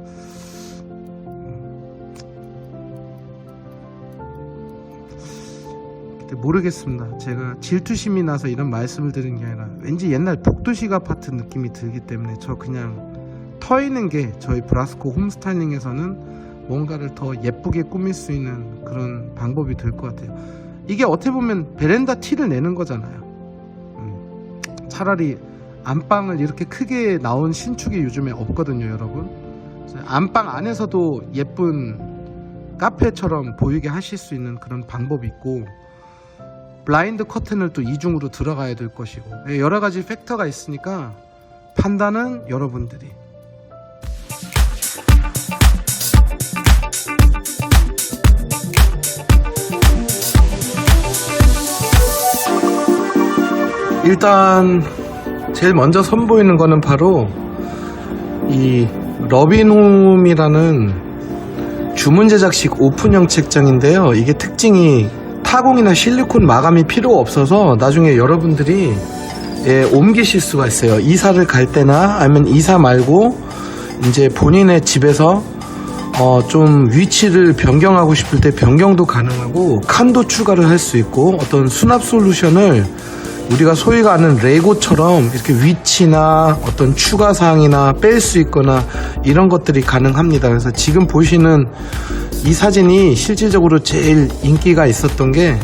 모르겠습니다. 제가 질투심이 나서 이런 말씀을 드린 게 아니라 왠지 옛날 복도식 아파트 느낌이 들기 때문에 저 그냥 터이는 게 저희 브라스코 홈스타일링에서는 뭔가를 더 예쁘게 꾸밀 수 있는 그런 방법이 될 것 같아요. 이게 어떻게 보면 베란다 티를 내는 거잖아요. 차라리 안방을 이렇게 크게 나온 신축이 요즘에 없거든요, 여러분. 안방 안에서도 예쁜 카페처럼 보이게 하실 수 있는 그런 방법이 있고, 블라인드 커튼을 또 이중으로 들어가야 될 것이고, 여러 가지 팩터가 있으니까 판단은 여러분들이 일단 제일 먼저 선보이는 거는 바로 이 러빈홈이라는 주문 제작식 오픈형 책장인데요. 이게 특징이 타공이나 실리콘 마감이 필요 없어서 나중에 여러분들이 옮기실 수가 있어요. 이사를 갈 때나 아니면 이사 말고 이제 본인의 집에서 좀 위치를 변경하고 싶을 때 변경도 가능하고 칸도 추가를 할 수 있고 어떤 수납 솔루션을 우리가 소위가 아는 레고처럼 이렇게 위치나 어떤 추가 사항이나 뺄 수 있거나 이런 것들이 가능합니다. 그래서 지금 보시는 이 사진이 실질적으로 제일 인기가 있었던 게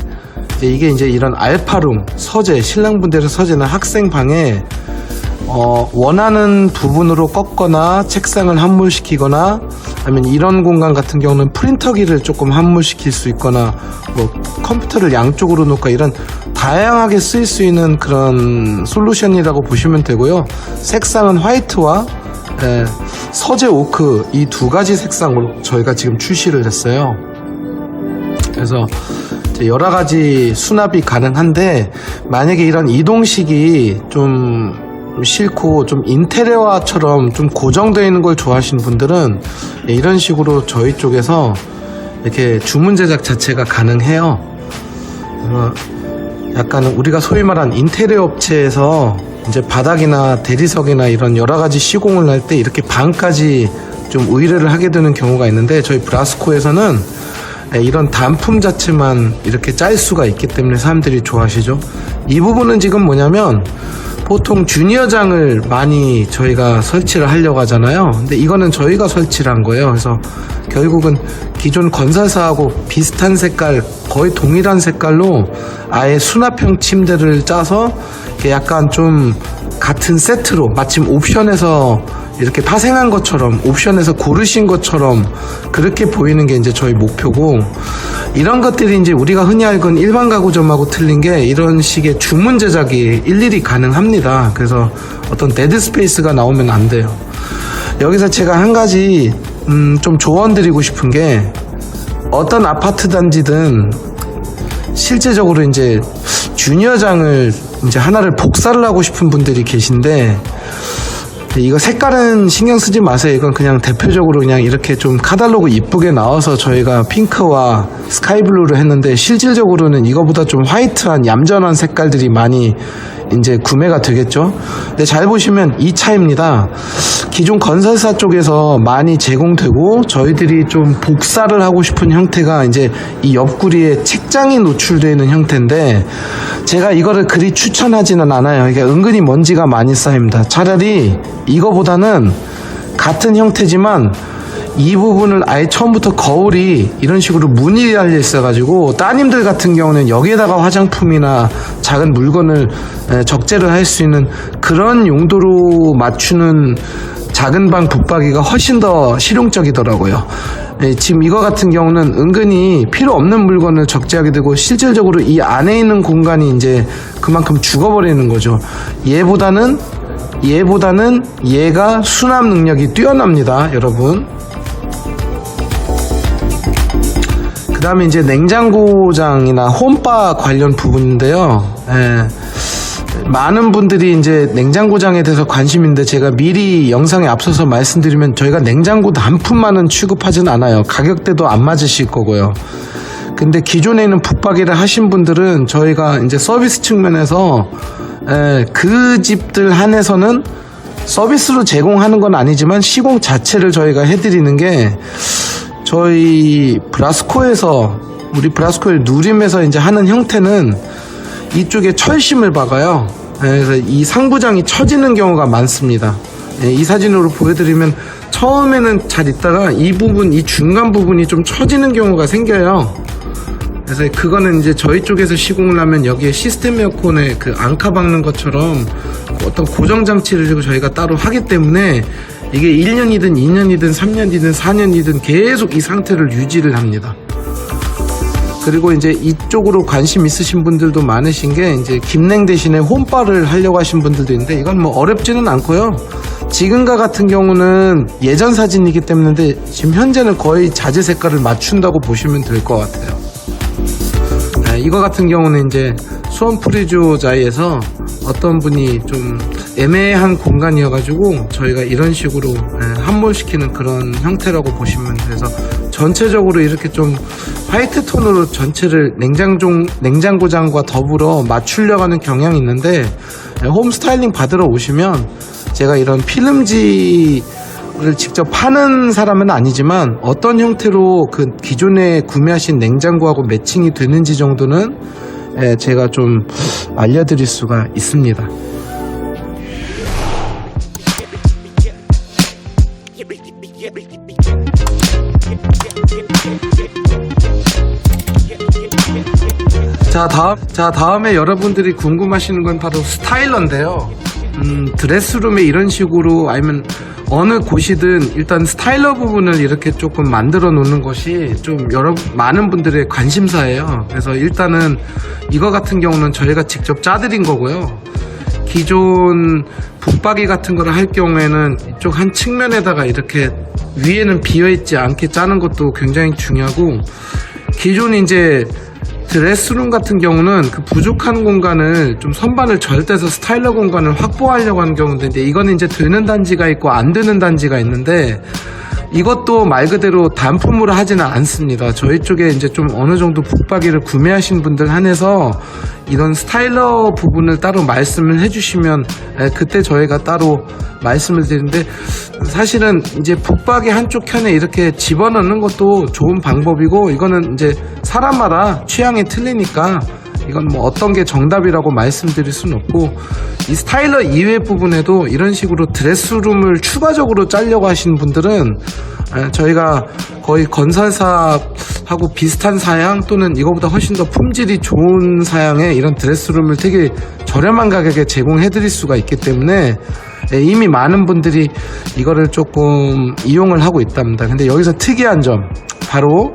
이게 이제 이런 알파룸 서재, 신랑분들의 서재나 학생방에 원하는 부분으로 꺾거나 책상을 함몰시키거나 아니면 이런 공간 같은 경우는 프린터기를 조금 함몰시킬 수 있거나 뭐 컴퓨터를 양쪽으로 놓고 이런 다양하게 쓰일 수 있는 그런 솔루션이라고 보시면 되고요. 색상은 화이트와 서재 오크 이 두 가지 색상으로 저희가 지금 출시를 했어요. 그래서 여러 가지 수납이 가능한데 만약에 이런 이동식이 좀 싫고 좀 인테리어처럼 좀 고정되어 있는 걸 좋아하시는 분들은 이런 식으로 저희 쪽에서 이렇게 주문 제작 자체가 가능해요. 약간 우리가 소위 말한 인테리어 업체에서 이제 바닥이나 대리석이나 이런 여러 가지 시공을 할 때 이렇게 방까지 좀 의뢰를 하게 되는 경우가 있는데 저희 브라스코에서는 이런 단품 자체만 이렇게 짤 수가 있기 때문에 사람들이 좋아하시죠. 이 부분은 지금 뭐냐면 보통 주니어장을 많이 저희가 설치를 하려고 하잖아요. 근데 이거는 저희가 설치를 한 거예요. 그래서 결국은 기존 건설사하고 비슷한 색깔, 거의 동일한 색깔로 아예 수납형 침대를 짜서 약간 좀 같은 세트로 마침 옵션에서 이렇게 파생한 것처럼 옵션에서 고르신 것처럼 그렇게 보이는 게 이제 저희 목표고, 이런 것들이 이제 우리가 흔히 알건 일반 가구점하고 틀린 게 이런 식의 주문 제작이 일일이 가능합니다. 그래서 어떤 데드 스페이스가 나오면 안 돼요. 여기서 제가 한 가지 좀 조언 드리고 싶은 게, 어떤 아파트 단지든 실제적으로 이제 주니어장을 이제 하나를 복사를 하고 싶은 분들이 계신데, 이거 색깔은 신경 쓰지 마세요. 이건 그냥 대표적으로 그냥 이렇게 좀 카탈로그 이쁘게 나와서 저희가 핑크와 스카이블루로 했는데, 실질적으로는 이거보다 좀 화이트한 얌전한 색깔들이 많이 이제 구매가 되겠죠. 근데 잘 보시면 이 차이입니다. 기존 건설사 쪽에서 많이 제공되고 저희들이 좀 복사를 하고 싶은 형태가 이제 이 옆구리에 책장이 노출되어 있는 형태인데, 제가 이거를 그리 추천하지는 않아요. 이게 은근히 먼지가 많이 쌓입니다. 차라리 이거보다는 같은 형태지만 이 부분을 아예 처음부터 거울이 이런 식으로 문이 달려 있어가지고 따님들 같은 경우는 여기에다가 화장품이나 작은 물건을 적재를 할 수 있는 그런 용도로 맞추는 작은 방 붙박이가 훨씬 더 실용적이더라고요. 지금 이거 같은 경우는 은근히 필요 없는 물건을 적재하게 되고 실질적으로 이 안에 있는 공간이 이제 그만큼 죽어버리는 거죠. 얘보다는 얘가 수납 능력이 뛰어납니다, 여러분. 그 다음에 이제 냉장고장이나 홈바 관련 부분인데요. 많은 분들이 이제 냉장고장에 대해서 관심인데, 제가 미리 영상에 앞서서 말씀드리면 저희가 냉장고 단품만은 취급하진 않아요. 가격대도 안 맞으실 거고요. 근데 기존에 있는 붙박이를 하신 분들은 저희가 이제 서비스 측면에서 그 집들 한해서는 서비스로 제공하는 건 아니지만 시공 자체를 저희가 해드리는 게, 저희 브라스코에서 우리 브라스코의 누림에서 이제 하는 형태는 이쪽에 철심을 박아요. 그래서 이 상부장이 처지는 경우가 많습니다. 이 사진으로 보여드리면 처음에는 잘 있다가 이 부분, 이 중간 부분이 좀 처지는 경우가 생겨요. 그래서 그거는 이제 저희 쪽에서 시공을 하면 여기에 시스템 에어컨에 그 앙카 박는 것처럼 어떤 고정 장치를 저희가 따로 하기 때문에 이게 1년이든 2년이든 3년이든 4년이든 계속 이 상태를 유지를 합니다. 그리고 이제 이쪽으로 관심 있으신 분들도 많으신 게, 이제 김냉 대신에 홈바를 하려고 하신 분들도 있는데, 이건 뭐 어렵지는 않고요. 지금과 같은 경우는 예전 사진이기 때문에 지금 현재는 거의 자재 색깔을 맞춘다고 보시면 될 것 같아요. 이거 같은 경우는 이제 수원 프리조자이에서 어떤 분이 좀 애매한 공간이어가지고 저희가 이런 식으로 함몰시키는 그런 형태라고 보시면 돼서 전체적으로 이렇게 좀 화이트 톤으로 전체를 냉장고장과 더불어 맞추려고 하는 경향이 있는데, 홈 스타일링 받으러 오시면 제가 이런 필름지를 직접 파는 사람은 아니지만 어떤 형태로 그 기존에 구매하신 냉장고하고 매칭이 되는지 정도는 제가 좀 알려드릴 수가 있습니다. 자, 다음에 여러분들이 궁금하시는 건 바로 스타일러인데요. 드레스룸에 이런 식으로 아니면 어느 곳이든 일단 스타일러 부분을 이렇게 조금 만들어 놓는 것이 좀 많은 분들의 관심사예요. 그래서 일단은 이거 같은 경우는 저희가 직접 짜드린 거고요. 기존 붙박이 같은 거를 할 경우에는 이쪽 한 측면에다가 이렇게 위에는 비어있지 않게 짜는 것도 굉장히 중요하고, 기존 이제 드레스룸 같은 경우는 그 부족한 공간을 좀 선반을 절대서 스타일러 공간을 확보하려고 하는 경우인데, 이거는 이제 되는 단지가 있고 안 되는 단지가 있는데, 이것도 말 그대로 단품으로 하지는 않습니다. 저희 쪽에 이제 좀 어느 정도 붙박이를 구매하신 분들 한해서 이런 스타일러 부분을 따로 말씀을 해주시면 그때 저희가 따로 말씀을 드리는데, 사실은 이제 붙박이 한쪽 켠에 이렇게 집어넣는 것도 좋은 방법이고, 이거는 이제 사람마다 취향이 틀리니까 이건 뭐 어떤 게 정답이라고 말씀드릴 수는 없고, 이 스타일러 이외 부분에도 이런 식으로 드레스룸을 추가적으로 짜려고 하시는 분들은 저희가 거의 건설사하고 비슷한 사양 또는 이거보다 훨씬 더 품질이 좋은 사양의 이런 드레스룸을 되게 저렴한 가격에 제공해 드릴 수가 있기 때문에 이미 많은 분들이 이거를 조금 이용을 하고 있답니다. 근데 여기서 특이한 점, 바로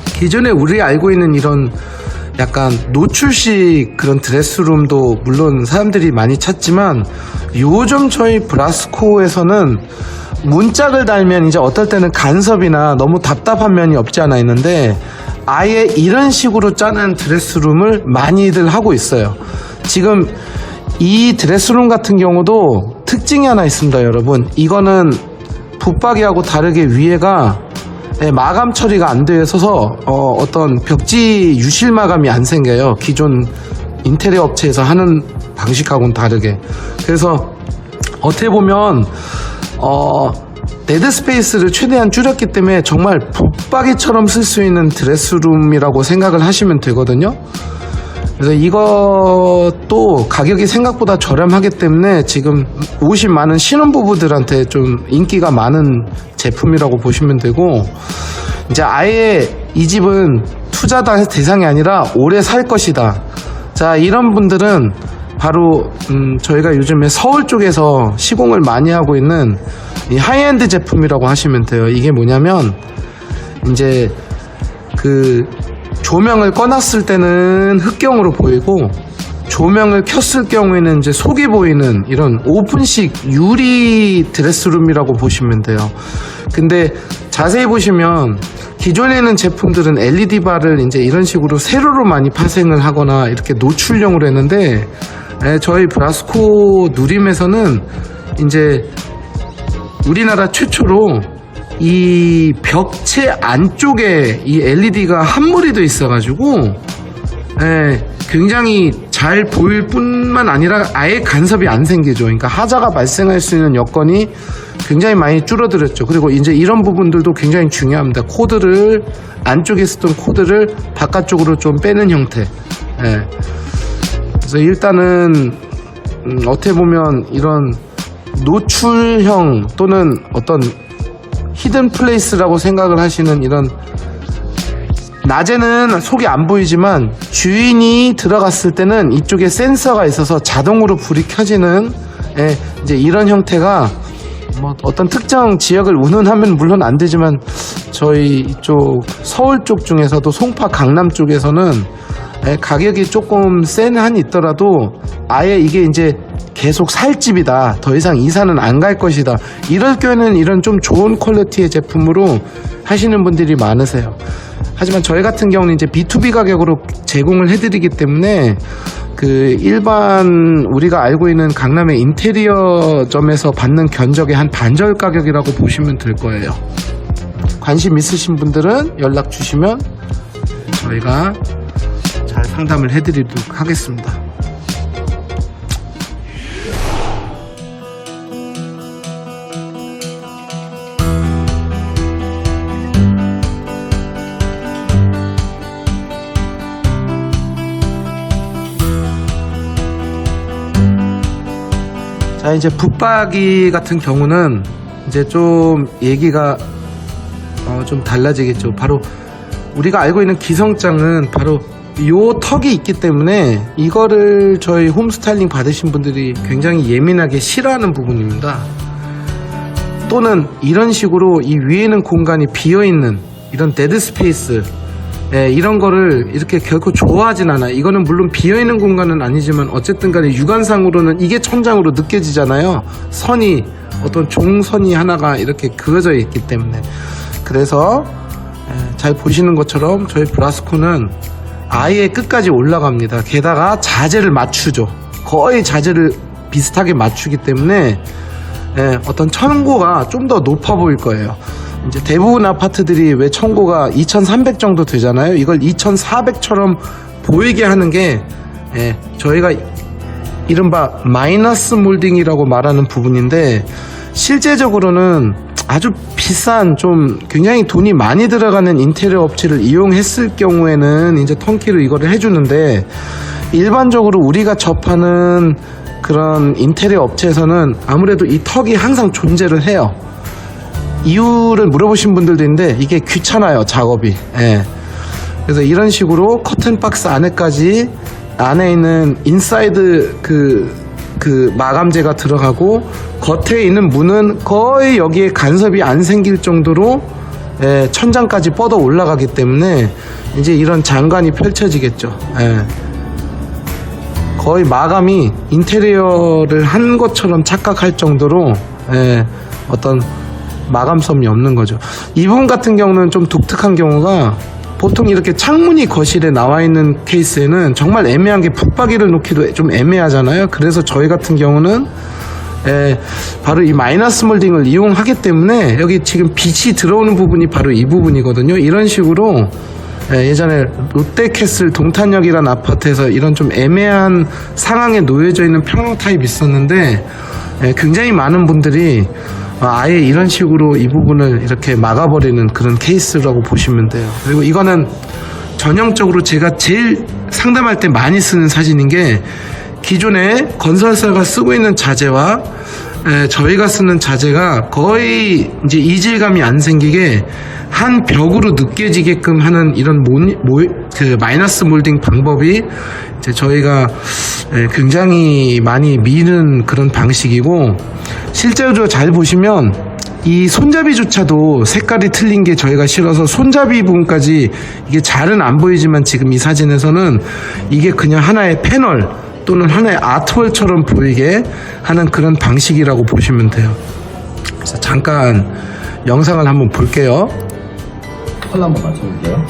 기존에 우리 알고 있는 이런 약간 노출식 그런 드레스룸도 물론 사람들이 많이 찾지만, 요즘 저희 브라스코에서는 문짝을 달면 이제 어떨 때는 간섭이나 너무 답답한 면이 없지 않아 있는데, 아예 이런 식으로 짜는 드레스룸을 많이들 하고 있어요. 지금 이 드레스룸 같은 경우도 특징이 하나 있습니다, 여러분. 이거는 붙박이하고 다르게 위에가 마감 처리가 안 되어 있어서 어떤 벽지 유실 마감이 안 생겨요. 기존 인테리어 업체에서 하는 방식하고는 다르게. 그래서 어떻게 보면 데드 스페이스를 최대한 줄였기 때문에 정말 붙박이처럼 쓸 수 있는 드레스룸이라고 생각을 하시면 되거든요. 그래서 이것도 가격이 생각보다 저렴하기 때문에 지금 오신 많은 신혼부부들한테 좀 인기가 많은 제품이라고 보시면 되고, 이제 아예 이 집은 투자 대상이 아니라 오래 살 것이다. 자, 이런 분들은 바로 저희가 요즘에 서울 쪽에서 시공을 많이 하고 있는 이 하이엔드 제품이라고 하시면 돼요. 이게 뭐냐면 이제 그 조명을 꺼놨을 때는 흑경으로 보이고, 조명을 켰을 경우에는 이제 속이 보이는 이런 오픈식 유리 드레스룸이라고 보시면 돼요. 근데 자세히 보시면 기존에 있는 제품들은 LED 바를 이제 이런 식으로 세로로 많이 파생을 하거나 이렇게 노출형으로 했는데, 저희 브라스코 누림에서는 이제 우리나라 최초로 이 벽체 안쪽에 이 LED가 함몰이 돼 있어가지고 굉장히 잘 보일 뿐만 아니라 아예 간섭이 안 생기죠. 그러니까 하자가 발생할 수 있는 여건이 굉장히 많이 줄어들었죠. 그리고 이제 이런 부분들도 굉장히 중요합니다. 코드를 안쪽에 있었던 코드를 바깥쪽으로 좀 빼는 형태. 그래서 일단은 어떻게 보면 이런 노출형 또는 어떤 히든 플레이스라고 생각을 하시는, 이런 낮에는 속이 안 보이지만 주인이 들어갔을 때는 이쪽에 센서가 있어서 자동으로 불이 켜지는 이제 이런 형태가 뭐 어떤 특정 지역을 운운하면 물론 안 되지만 저희 이쪽 서울 쪽 중에서도 송파 강남 쪽에서는 가격이 조금 센 한이 있더라도 아예 이게 이제 계속 살 집이다, 더 이상 이사는 안 갈 것이다, 이럴 경우에는 이런 좀 좋은 퀄리티의 제품으로 하시는 분들이 많으세요. 하지만 저희 같은 경우는 이제 B2B 가격으로 제공을 해드리기 때문에 그 일반 우리가 알고 있는 강남의 인테리어점에서 받는 견적의 한 반절 가격이라고 보시면 될 거예요. 관심 있으신 분들은 연락 주시면 저희가 잘 상담을 해드리도록 하겠습니다. 자, 이제 붙박이 같은 경우는 이제 좀 얘기가 좀 달라지겠죠. 바로 우리가 알고 있는 기성장은 바로 요 턱이 있기 때문에 이거를 저희 홈스타일링 받으신 분들이 굉장히 예민하게 싫어하는 부분입니다. 또는 이런 식으로 이 위에는 공간이 비어있는 이런 데드 스페이스, 이런 거를 이렇게 결코 좋아하진 않아요. 이거는 물론 비어있는 공간은 아니지만 어쨌든 간에 육안상으로는 이게 천장으로 느껴지잖아요. 선이, 어떤 종선이 하나가 이렇게 그어져 있기 때문에. 그래서 잘 보시는 것처럼 저희 브라스코는 아예 끝까지 올라갑니다. 게다가 자재를 맞추죠. 거의 자재를 비슷하게 맞추기 때문에 어떤 천고가 좀 더 높아 보일 거예요. 이제 대부분 아파트들이 왜 천고가 2300 정도 되잖아요. 이걸 2400처럼 보이게 하는 게 저희가 이른바 마이너스 몰딩이라고 말하는 부분인데, 실제적으로는 아주 비싼, 좀 굉장히 돈이 많이 들어가는 인테리어 업체를 이용했을 경우에는 이제 턴키로 이거를 해주는데, 일반적으로 우리가 접하는 그런 인테리어 업체에서는 아무래도 이 턱이 항상 존재를 해요. 이유를 물어보신 분들도 있는데 이게 귀찮아요, 작업이. 그래서 이런 식으로 커튼박스 안에까지, 안에 있는 인사이드 그 마감재가 들어가고, 겉에 있는 문은 거의 여기에 간섭이 안 생길 정도로 천장까지 뻗어 올라가기 때문에 이제 이런 장관이 펼쳐지겠죠. 거의 마감이 인테리어를 한 것처럼 착각할 정도로 어떤 마감섬이 없는 거죠. 이 부분 같은 경우는 좀 독특한 경우가, 보통 이렇게 창문이 거실에 나와 있는 케이스에는 정말 애매한 게 붙박이를 놓기도 좀 애매하잖아요. 그래서 저희 같은 경우는 바로 이 마이너스 몰딩을 이용하기 때문에 여기 지금 빛이 들어오는 부분이 바로 이 부분이거든요. 이런 식으로 예전에 롯데캐슬 동탄역이라는 아파트에서 이런 좀 애매한 상황에 놓여져 있는 평형 타입이 있었는데, 굉장히 많은 분들이 아예 이런 식으로 이 부분을 이렇게 막아버리는 그런 케이스라고 보시면 돼요. 그리고 이거는 전형적으로 제가 제일 상담할 때 많이 쓰는 사진인 게, 기존에 건설사가 쓰고 있는 자재와 저희가 쓰는 자재가 거의 이제 이질감이 안 생기게 한 벽으로 느껴지게끔 하는 이런 그 마이너스 몰딩 방법이 이제 저희가 굉장히 많이 미는 그런 방식이고, 실제로 잘 보시면 이 손잡이조차도 색깔이 틀린 게 저희가 싫어서 손잡이 부분까지, 이게 잘은 안 보이지만 지금 이 사진에서는 이게 그냥 하나의 패널 또는 하나의 아트월처럼 보이게 하는 그런 방식이라고 보시면 돼요. 그래서 잠깐 영상을 한번 볼게요. 컬러 한번 맞춰볼게요.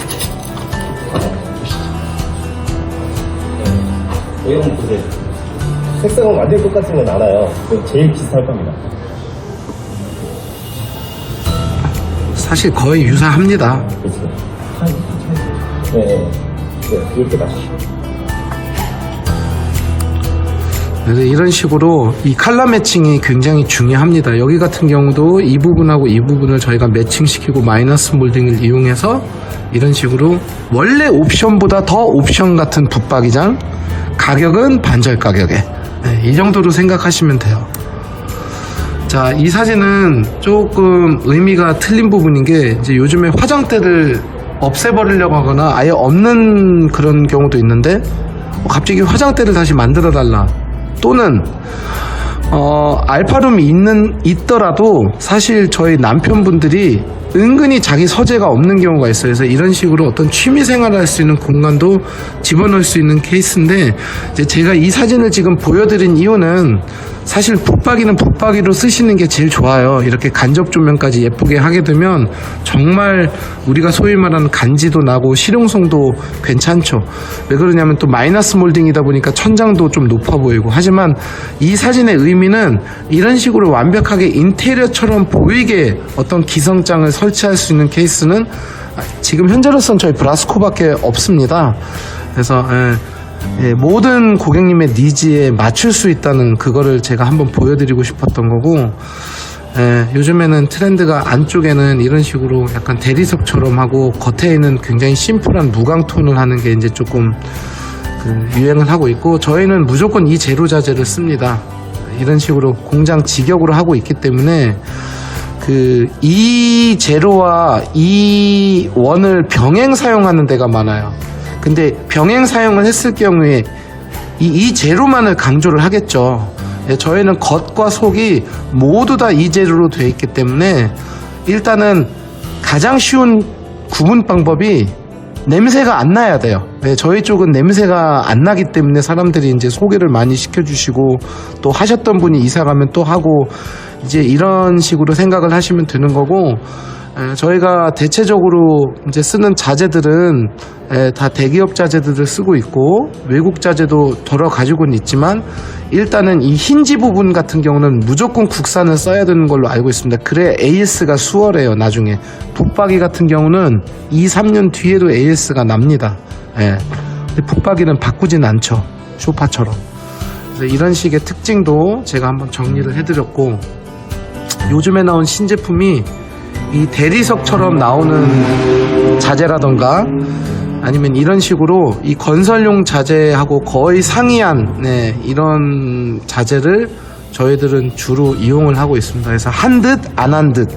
여기 한번 보세요. 색상은 완전히 똑같은 건 알아요. 제일 비슷할 겁니다. 사실 거의 유사합니다. 그렇죠. 네, 이렇게 맞추시죠. 그래서 이런 식으로 이 컬러 매칭이 굉장히 중요합니다. 여기 같은 경우도 이 부분하고 이 부분을 저희가 매칭시키고 마이너스 몰딩을 이용해서 이런 식으로 원래 옵션보다 더 옵션 같은 붙박이장, 가격은 반절 가격에, 이 정도로 생각하시면 돼요. 자, 이 사진은 조금 의미가 틀린 부분인 게, 이제 요즘에 화장대를 없애버리려고 하거나 아예 없는 그런 경우도 있는데, 갑자기 화장대를 다시 만들어 달라, 또는 알파룸이 있더라도 사실 저희 남편분들이 은근히 자기 서재가 없는 경우가 있어요. 그래서 이런 식으로 어떤 취미 생활을 할 수 있는 공간도 집어넣을 수 있는 케이스인데, 이제 제가 이 사진을 지금 보여드린 이유는 사실 붙박이는 붙박이로 쓰시는 게 제일 좋아요. 이렇게 간접 조명까지 예쁘게 하게 되면 정말 우리가 소위 말하는 간지도 나고 실용성도 괜찮죠. 왜 그러냐면 또 마이너스 몰딩이다 보니까 천장도 좀 높아 보이고. 하지만 이 사진의 의미는 이런 식으로 완벽하게 인테리어처럼 보이게 어떤 기성장을 설치할 수 있는 케이스는 지금 현재로서는 저희 브라스코밖에 없습니다. 그래서 모든 고객님의 니즈에 맞출 수 있다는 그거를 제가 한번 보여드리고 싶었던 거고, 요즘에는 트렌드가 안쪽에는 이런 식으로 약간 대리석처럼 하고 겉에는 굉장히 심플한 무광톤을 하는 게 이제 조금 유행을 하고 있고, 저희는 무조건 이 제로 자재를 씁니다. 이런 식으로 공장 직역으로 하고 있기 때문에 이 제로와 이 원을 병행 사용하는 데가 많아요. 근데 병행 사용을 했을 경우에 이 제로만을 강조를 하겠죠. 저희는 겉과 속이 모두 다 이 제로로 되어 있기 때문에 일단은 가장 쉬운 구분 방법이 냄새가 안 나야 돼요. 저희 쪽은 냄새가 안 나기 때문에 사람들이 이제 소개를 많이 시켜주시고, 또 하셨던 분이 이사 가면 또 하고, 이제 이런 식으로 생각을 하시면 되는 거고, 저희가 대체적으로 이제 쓰는 자재들은 다 대기업 자재들을 쓰고 있고, 외국 자재도 덜어 가지고는 있지만, 일단은 이 힌지 부분 같은 경우는 무조건 국산을 써야 되는 걸로 알고 있습니다. 그래 AS가 수월해요. 나중에 붙박이 같은 경우는 2, 3년 뒤에도 AS가 납니다. 근데 붙박이는 바꾸진 않죠, 소파처럼. 그래서 이런 식의 특징도 제가 한번 정리를 해드렸고, 요즘에 나온 신제품이 이 대리석처럼 나오는 자재라던가 아니면 이런 식으로 이 건설용 자재하고 거의 상이한 이런 자재를 저희들은 주로 이용을 하고 있습니다. 그래서 한 듯 안 한 듯.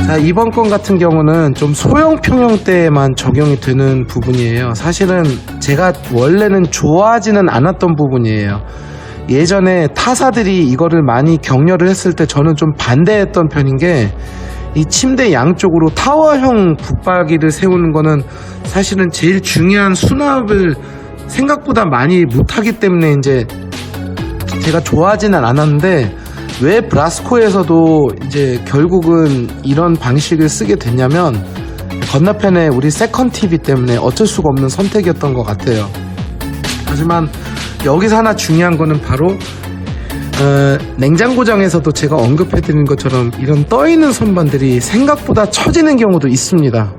자, 이번 건 같은 경우는 좀 소형 평형대에만 적용이 되는 부분이에요. 사실은 제가 원래는 좋아하지는 않았던 부분이에요. 예전에 타사들이 이거를 많이 격려를 했을 때 저는 좀 반대했던 편인 게, 이 침대 양쪽으로 타워형 붙박이를 세우는 거는 사실은 제일 중요한 수납을 생각보다 많이 못하기 때문에 이제 제가 좋아하지는 않았는데, 왜 브라스코에서도 이제 결국은 이런 방식을 쓰게 됐냐면, 건너편에 우리 세컨 TV 때문에 어쩔 수가 없는 선택이었던 것 같아요. 하지만 여기서 하나 중요한 거는 바로 냉장고장에서도 제가 언급해드린 것처럼 이런 떠있는 선반들이 생각보다 처지는 경우도 있습니다.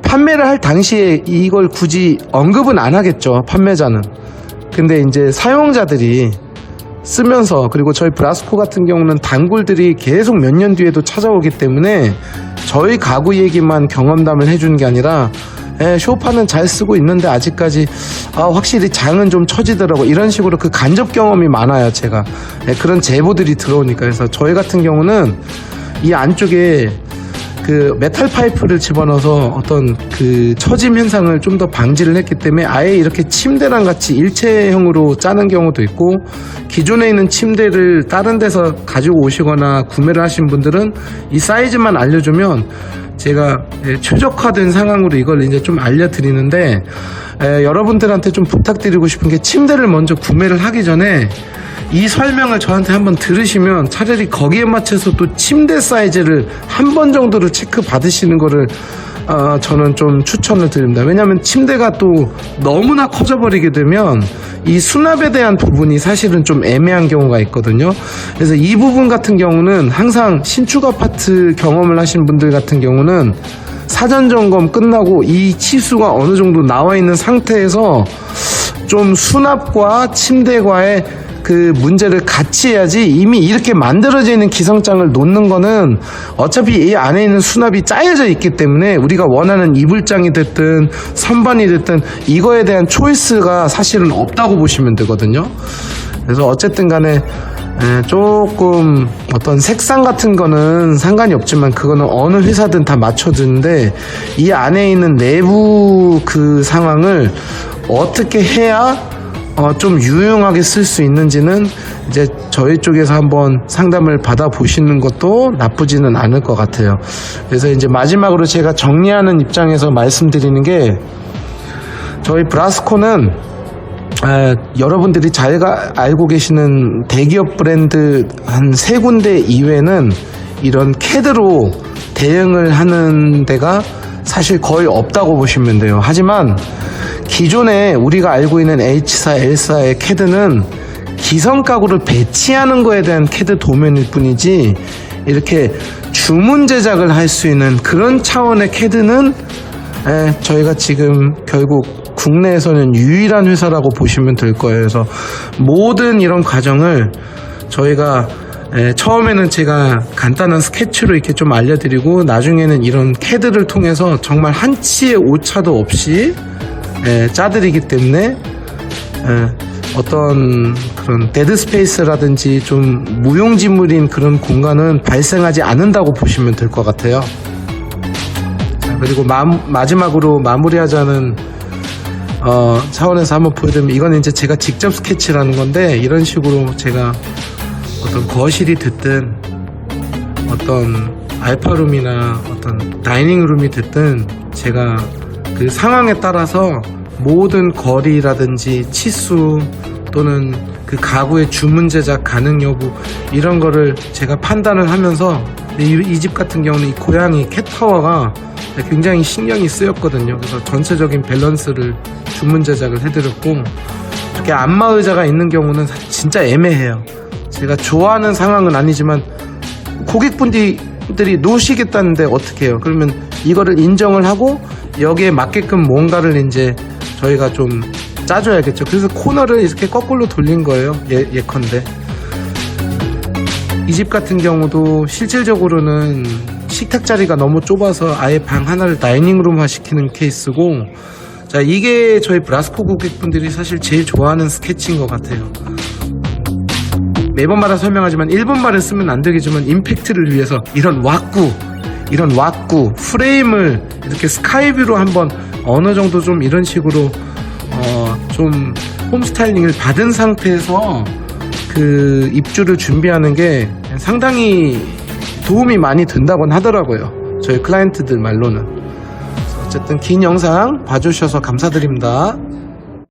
판매를 할 당시에 이걸 굳이 언급은 안 하겠죠, 판매자는. 근데 이제 사용자들이 쓰면서, 그리고 저희 브라스코 같은 경우는 단골들이 계속 몇 년 뒤에도 찾아오기 때문에 저희 가구 얘기만 경험담을 해주는 게 아니라, 쇼파는 잘 쓰고 있는데 아직까지 확실히 장은 좀 처지더라고, 이런 식으로 그 간접 경험이 많아요, 제가. 그런 제보들이 들어오니까. 그래서 저희 같은 경우는 이 안쪽에 그 메탈 파이프를 집어넣어서 어떤 그 처짐 현상을 좀 더 방지를 했기 때문에 아예 이렇게 침대랑 같이 일체형으로 짜는 경우도 있고, 기존에 있는 침대를 다른 데서 가지고 오시거나 구매를 하신 분들은 이 사이즈만 알려주면 제가 최적화된 상황으로 이걸 이제 좀 알려드리는데, 여러분들한테 좀 부탁드리고 싶은 게, 침대를 먼저 구매를 하기 전에 이 설명을 저한테 한번 들으시면 차라리 거기에 맞춰서 또 침대 사이즈를 한 번 정도를 체크 받으시는 거를 저는 좀 추천을 드립니다. 왜냐하면 침대가 또 너무나 커져버리게 되면 이 수납에 대한 부분이 사실은 좀 애매한 경우가 있거든요. 그래서 이 부분 같은 경우는 항상 신축 아파트 경험을 하신 분들 같은 경우는 사전 점검 끝나고 이 치수가 어느 정도 나와 있는 상태에서 좀 수납과 침대과의 그 문제를 같이 해야지, 이미 이렇게 만들어져 있는 기성장을 놓는 거는 어차피 이 안에 있는 수납이 짜여져 있기 때문에 우리가 원하는 이불장이 됐든 선반이 됐든 이거에 대한 초이스가 사실은 없다고 보시면 되거든요. 그래서 어쨌든 간에 조금 어떤 색상 같은 거는 상관이 없지만 그거는 어느 회사든 다 맞춰주는데, 이 안에 있는 내부 그 상황을 어떻게 해야 좀 유용하게 쓸 수 있는지는 이제 저희 쪽에서 한번 상담을 받아 보시는 것도 나쁘지는 않을 것 같아요. 그래서 이제 마지막으로 제가 정리하는 입장에서 말씀드리는 게, 저희 브라스코는 여러분들이 잘 알고 계시는 대기업 브랜드 한 3군데 이외에는 이런 CAD로 대응을 하는 데가 사실 거의 없다고 보시면 돼요. 하지만 기존에 우리가 알고 있는 H사, L사의 CAD는 기성 가구를 배치하는 거에 대한 CAD 도면일 뿐이지, 이렇게 주문 제작을 할 수 있는 그런 차원의 CAD는 저희가 지금 결국 국내에서는 유일한 회사라고 보시면 될 거예요. 그래서 모든 이런 과정을 저희가 처음에는 제가 간단한 스케치로 이렇게 좀 알려드리고, 나중에는 이런 CAD를 통해서 정말 한치의 오차도 없이 짜드리기 때문에 어떤 그런 데드 스페이스라든지 좀 무용지물인 그런 공간은 발생하지 않는다고 보시면 될 것 같아요. 자, 그리고 마지막으로 마무리하자는 차원에서 한번 보여드리면, 이건 이제 제가 직접 스케치라는 건데, 이런 식으로 제가 어떤 거실이 됐든 어떤 알파룸이나 어떤 다이닝룸이 됐든 제가 그 상황에 따라서 모든 거리라든지 치수 또는 그 가구의 주문 제작 가능 여부, 이런 거를 제가 판단을 하면서, 이 집 같은 경우는 이 고양이 캣타워가 굉장히 신경이 쓰였거든요. 그래서 전체적인 밸런스를 주문 제작을 해드렸고, 이렇게 안마 의자가 있는 경우는 진짜 애매해요. 제가 좋아하는 상황은 아니지만 고객분들이 놓으시겠다는데 어떻게 해요? 그러면 이거를 인정을 하고 여기에 맞게끔 뭔가를 이제 저희가 좀 짜줘야겠죠. 그래서 코너를 이렇게 거꾸로 돌린 거예요. 예컨대 이 집 같은 경우도 실질적으로는 식탁 자리가 너무 좁아서 아예 방 하나를 다이닝룸화 시키는 케이스고, 자, 이게 저희 브라스코 고객분들이 사실 제일 좋아하는 스케치인 것 같아요. 매번마다 설명하지만 일본말을 쓰면 안 되겠지만, 임팩트를 위해서 이런 왁구 프레임을 이렇게 스카이뷰로 한번 어느 정도 좀 이런 식으로 좀 홈스타일링을 받은 상태에서 그 입주를 준비하는 게 상당히 도움이 많이 된다곤 하더라고요. 저희 클라이언트들 말로는. 어쨌든 긴 영상 봐주셔서 감사드립니다.